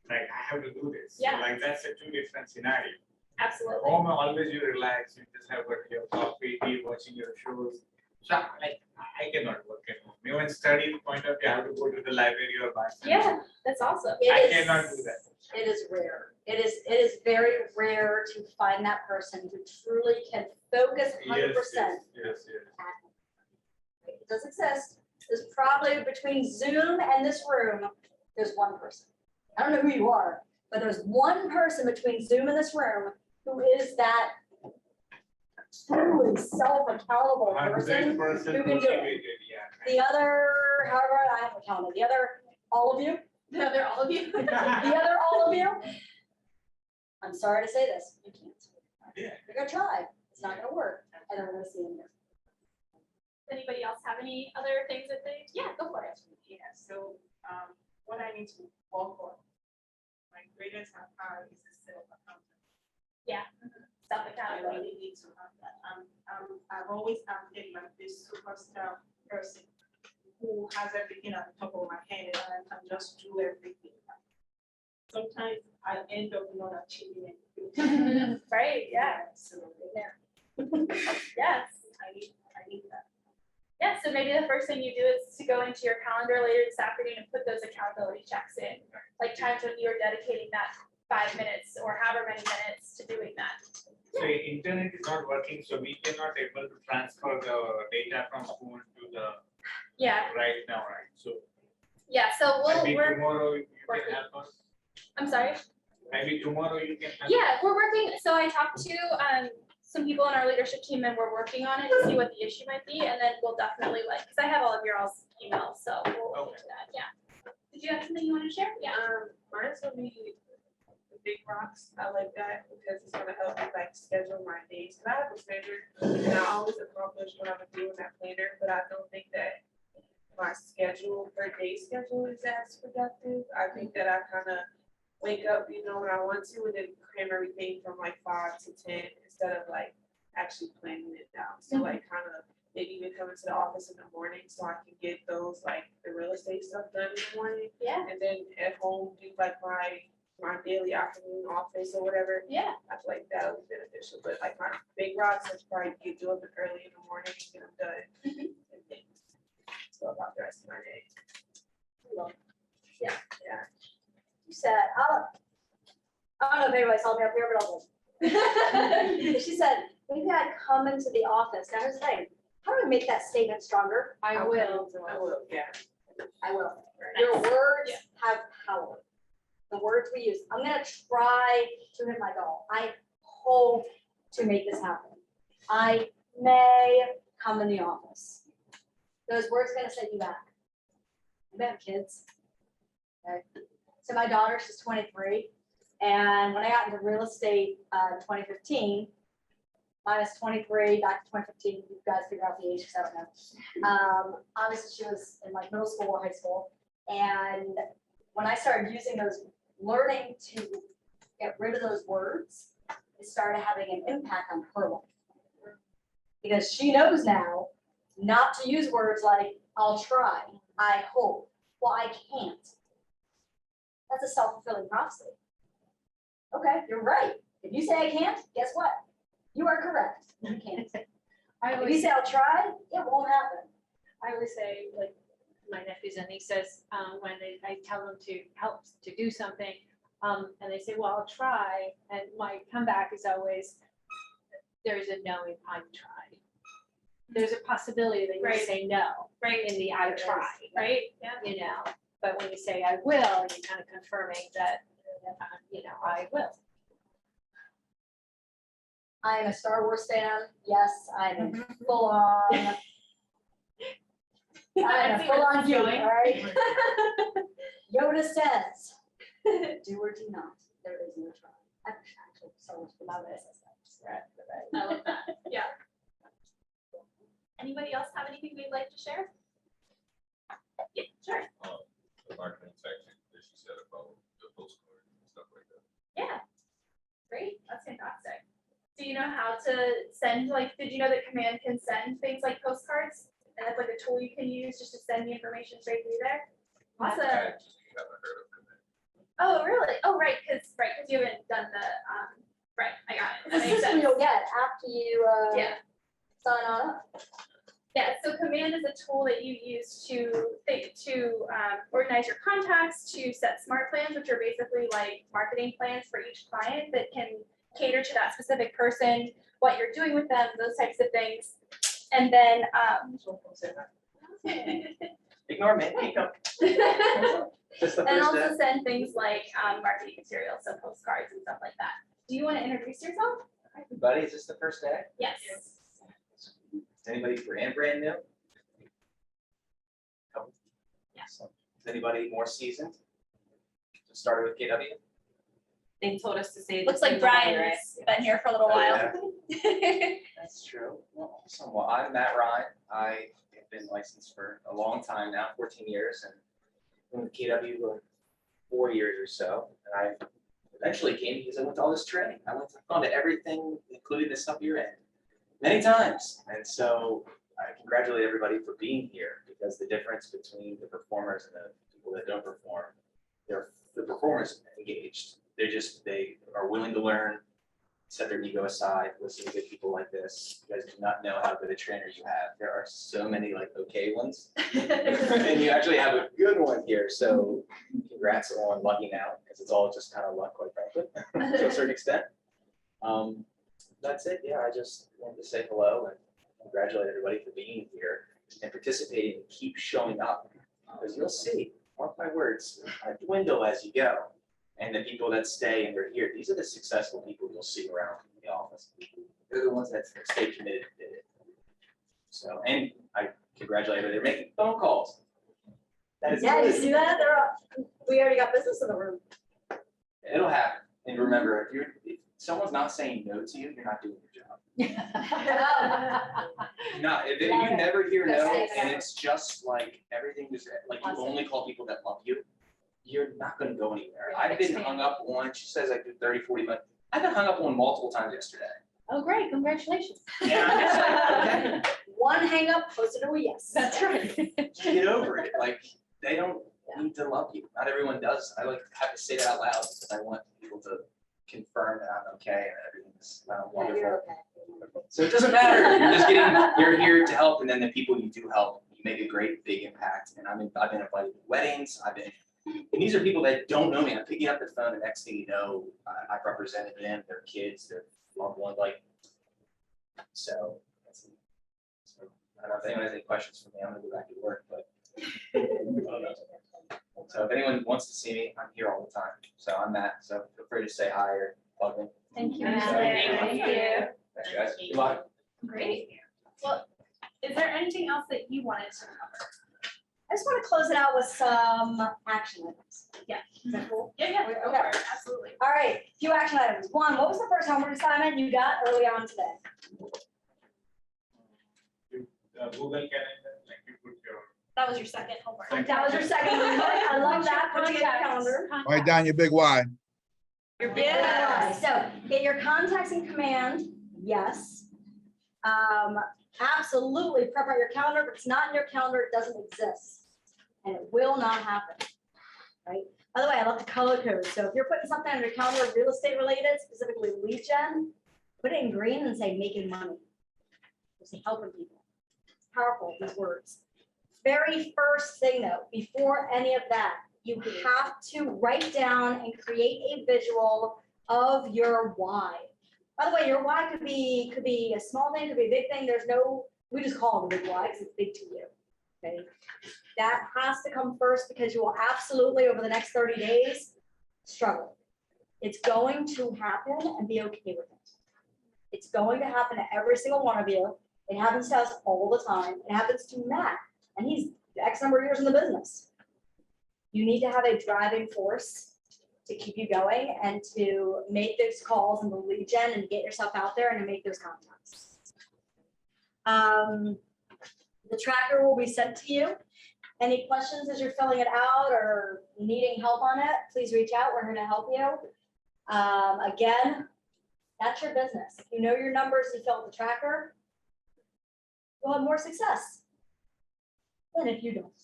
like I have to do this. So, Yeah. like that's a two different scenario. Absolutely. Home always you relax, you just have your coffee, tea, watching your shows. So like I cannot work at home. Even study point of view, I have to go to the library or buy something. Yeah, that's awesome. I cannot do that. It is rare. It is very rare to find that person who truly can focus 100%. Yes. It does exist. There's probably between Zoom and this room, there's one person. I don't know who you are, but there's one person between Zoom and this room who is that truly self-accountable person. 100% who can do it. motivated, yeah. The other, however, I have accountable, the other, all of you, No, they're all of you. the other, all of you, I'm sorry to say this, you can't. Yeah. You're gonna try, it's not gonna work, and then we're gonna see in here. Anybody else have any other things that they, yeah, go for it. Yeah, so, what I need to work on, my greatest power is the self-accountability. I Self-accountability. really need to have that. I've always been like this superstar person who has everything on top of my head and I can just do everything. Sometimes I end up not achieving anything. Right, yeah, So, yes. I need that. Yeah, so maybe the first thing you do is to go into your calendar later this afternoon and put those accountability checks in. Like times when you're dedicating that 5 minutes or however many minutes to doing that. So internet is not working, so we cannot able to transfer the data from phone to the Yeah, right now, right? So so maybe we're, tomorrow you working. can help us. I'm sorry. Maybe tomorrow you can help. Yeah, we're working, so I talked to some people on our leadership team and we're working on it to see what the issue might be, and then we'll definitely because I have all of your all's emails, so we'll get to that, yeah. Did you have something you want to share? Yeah. Mine's gonna be the big rocks. I like that because it's gonna help me like schedule my days. And I have a planner and I always accomplish what I'm gonna do in that planner, but I don't think that my schedule, per day schedule is as productive. I think that I kind of wake up, when I want to, and then cram everything from like 5 to 10 instead of like actually planning it down. So like kind of maybe even coming to the office in the morning so I can get those like the real estate stuff done in the morning. Yeah, And then at home do like my daily afternoon office or whatever. yeah. I feel like that would be beneficial, but like my big rocks, is probably get do it early in the morning and get them done. And then go about the rest of my day. You said, I don't know if anybody saw me up here, but I'll. She said, maybe I'd come into the office. Now here's the thing, how do we make that statement stronger? I will. I will, yeah. I will. Your words have power. The words we use. I'm gonna try to hit my goal. I hope to make this happen. I may come in the office. Those words are gonna set you back. You have kids. Okay. So my daughter, she's 23, and when I got into real estate, 2015, minus 23, back to 2015, you guys figure out the age, because I don't know. Obviously, she was in like middle school or high school, and when I started using those, learning to get rid of those words, it started having an impact on her life. Because she knows now not to use words like, I'll try, I hope, well, I can't. That's a self-fulfilling prophecy. Okay, you're right. If you say I can't, guess what? You are correct. You can't. I If you always, say I'll try, it won't happen. I always say, like, my nephews and nieces, when I tell them to help to do something, and they say, well, I'll try, and my comeback is always, there's a knowing I'm trying. There's a possibility that you Right. say no, Right. in the I There is. try, Right, yeah. But when you say I will, you're kind of confirming that, I will. I am a Star Wars fan. Yes, I'm full on. I'm a full on geek, all right? Yoda says, do or do not. There is no try. I'm actually so much about this. I love that, yeah. Anybody else have anything they'd like to share? Yeah, sure. The marketing section that she said about the postcard and stuff like that. Yeah. Great, that's fantastic. Do you know how to send, did you know that Command can send things like postcards? And that's like a tool you can use just to send the information straight through there? Awesome. I actually haven't heard of it. Oh, really? Oh, right, because you haven't done the, right, I got it. The That makes system sense. you'll get after you Yeah. sign on up. Yeah, so Command is a tool that you use to organize your contacts, to set smart plans, which are basically like marketing plans for each client that can cater to that specific person, what you're doing with them, those types of things. And then, Ignore me, keep going. Just the and first also step. send things like marketing materials, so postcards and stuff like that. Do you want to introduce yourself? Hi, everybody, is this the first day? Yes. Is anybody brand new? Couple. Is anybody more seasoned? Just started with KW? They told us to say. Looks this like in the Brian letter, has been here for a little Oh, while. yeah. That's true. Well, awesome. Well, I'm Matt Ryan. I have been licensed for a long time now, 14 years, and been with KW for 4 years or so. And I eventually came because I went to all this training. I've gone to everything, including the stuff you're in, many times. And so I congratulate everybody for being here, because the difference between the performers and the people that don't perform, the performers engaged. They are willing to learn, set their ego aside, listen to good people like this. You guys do not know how good a trainer you have. There are so many like okay ones, and you actually have a good one here. So congrats on lucking out, because it's all just kind of luck, quite frankly, to a certain extent. that's it. Yeah, I just wanted to say hello and congratulate everybody for being here and participating and keep showing up. Because you'll see, mark my words, dwindle as you go. And the people that stay and they're here, these are the successful people you'll see around the office. They're the ones that stay committed and did it. So, and I congratulate everybody. They're making phone calls. That is Yeah, you good. see that? They're up. We already got business in the room. It'll happen. And remember, if someone's not saying no to you, you're not doing your job. No, if you never hear no, and it's just like everything is, like you only call people that love you, you're not gonna go anywhere. I've been hung up on, she says I do 30, 40 minutes. I've been hung up on multiple times yesterday. Oh, great, congratulations. And I'm just like, okay, One hang up closer to a yes. That's right. just get over it. Like, they don't need to love you. Not everyone does. I like have to say that out loud because I want people to confirm that I'm okay and everything's Yeah, wonderful. you're okay. So it doesn't matter. You're just you're here to help, and then the people you do help, you make a great big impact. And I've been invited to weddings. And these are people that don't know me. I'm picking up the phone, the next thing you know, I've represented them, their kids, their loved one, like. So I don't know if anyone has any questions for me. I'm gonna go back to work, but. So if anyone wants to see me, I'm here all the time. So I'm Matt. So feel free to say hi or plug in. Thank you. Thank Thank you. Thanks, guys. Good luck. Great. Well, is there anything else that you wanted to cover? I just want to close it out with some action items. Yeah. Is that cool? Yeah, Okay. go for it, absolutely. All right, few action items. One, what was the first homework assignment you got early on today? Google Calendar, like you put your. That was your second homework. That was your second homework. I love that. Put it in your calendar. Write down your big why. Your Yeah, so get your contacts in command, yes. Absolutely prep out your calendar. If it's not in your calendar, it doesn't exist. And it will not happen, right? By the way, I love the color code. So if you're putting something on your calendar, real estate related, specifically lead gen, put it in green and say making money. Just helping people. It's powerful, these words. Very first thing though, before any of that, you have to write down and create a visual of your why. By the way, your why could be a small thing, could be a big thing. There's no, we just call it a big why because it's big to you. Okay. That has to come first because you will absolutely over the next 30 days struggle. It's going to happen and be okay with it. It's going to happen to every single one of you. It happens to us all the time. It happens to Matt, and he's X number of years in the business. You need to have a driving force to keep you going and to make those calls and the lead gen and get yourself out there and to make those contacts. The tracker will be sent to you. Any questions as you're filling it out or needing help on it, please reach out. We're here to help you. Again, that's your business. If you know your numbers, you fill out the tracker, you'll have more success than if you don't.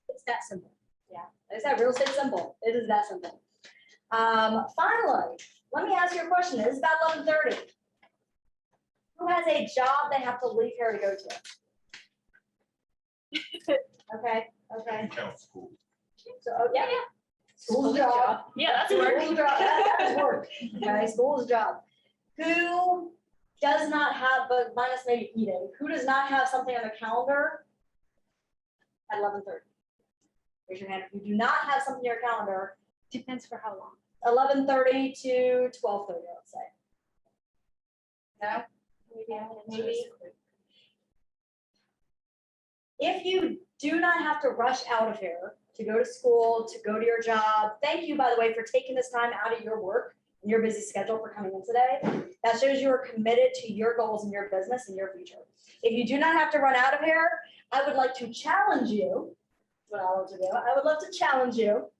It's that simple. Yeah, is that real estate simple? It is that simple. Finally, let me ask you a question. It's about 11:30. Who has a job they have to leave here to go to? Okay. Count school. So, oh, yeah. School's a job. Yeah, that's work. School's a job. That is work. Okay, school's a job. Who does not have, but minus maybe eating, who does not have something on the calendar at 11:30? Raise your hand if you do not have something on your calendar. Depends for how long. 11:30 to 12:30, let's say. No? Maybe. If you do not have to rush out of here to go to school, to go to your job, thank you, by the way, for taking this time out of your work and your busy schedule for coming in today. That shows you are committed to your goals and your business and your future. If you do not have to run out of here, I would like to challenge you. That's what I love to do. I would love to challenge you.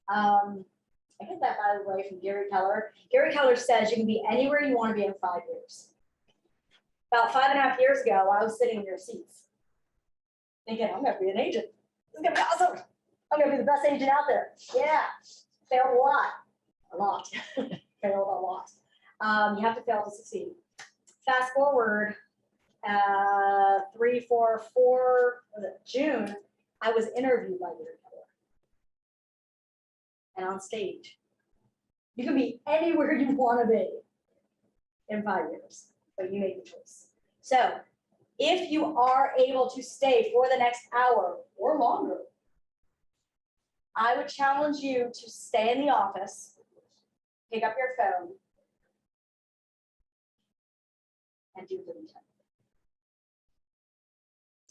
I get that, by the way, from Gary Keller. Gary Keller says you can be anywhere you want to be in 5 years. About 5.5 years ago, I was sitting in your seats thinking, I'm going to be an agent. This is going to be awesome. I'm going to be the best agent out there. Yeah. Failed a lot. Failed a lot. You have to fail to succeed. Fast forward, 4 June, I was interviewed by Gary Keller. And on stage. You can be anywhere you want to be. in 5 years, but you made the choice. So if you are able to stay for the next hour or longer, I would challenge you to stay in the office, pick up your phone, and do the weekend.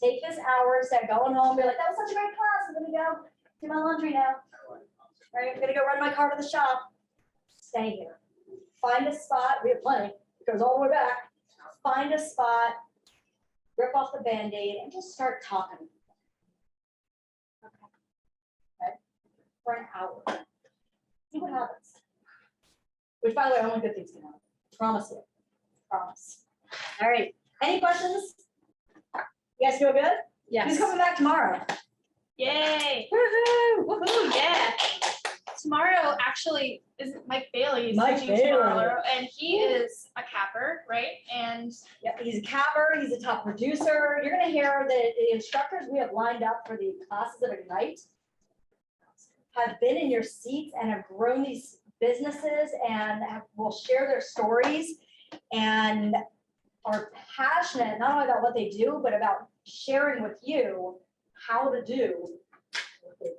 Take this hour, instead of going home, be like, that was such a great class, I'm gonna go do my laundry now. Right, I'm gonna go run my car to the shop. Stay here. Find a spot, we have plenty, it goes all the way back. Find a spot, rip off the Band-Aid and just start talking. Okay? For an hour. See what happens. Which, by the way, only good things can happen. Promise you. Promise. All right. Any questions? You guys feel good? Who's coming back tomorrow? Yay. Woohoo! Woohoo, yeah. Tomorrow actually is Mike Bailey is Mike teaching Bailey. tomorrow, and he is a capper, right? And Yeah, he's a capper, he's a top producer. You're gonna hear that the instructors we have lined up for the classes of Ignite have been in your seats and have grown these businesses and will share their stories and are passionate not only about what they do, but about sharing with you how to do what they do.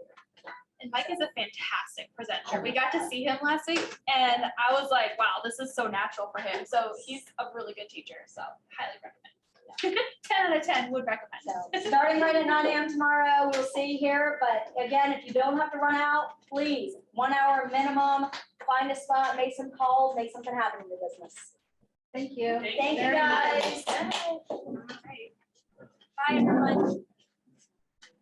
And Mike is a fantastic presenter. We got to see him last week and I was like, wow, this is so natural for him. So he's a really good teacher, so highly recommend. 10 out of 10 would recommend. So starting right at 9 a.m. tomorrow, we'll see you here. But again, if you don't have to run out, please, 1 hour minimum, find a spot, make some calls, make something happen in your business. Thank you. Thank you, very much. guys. Bye, everyone.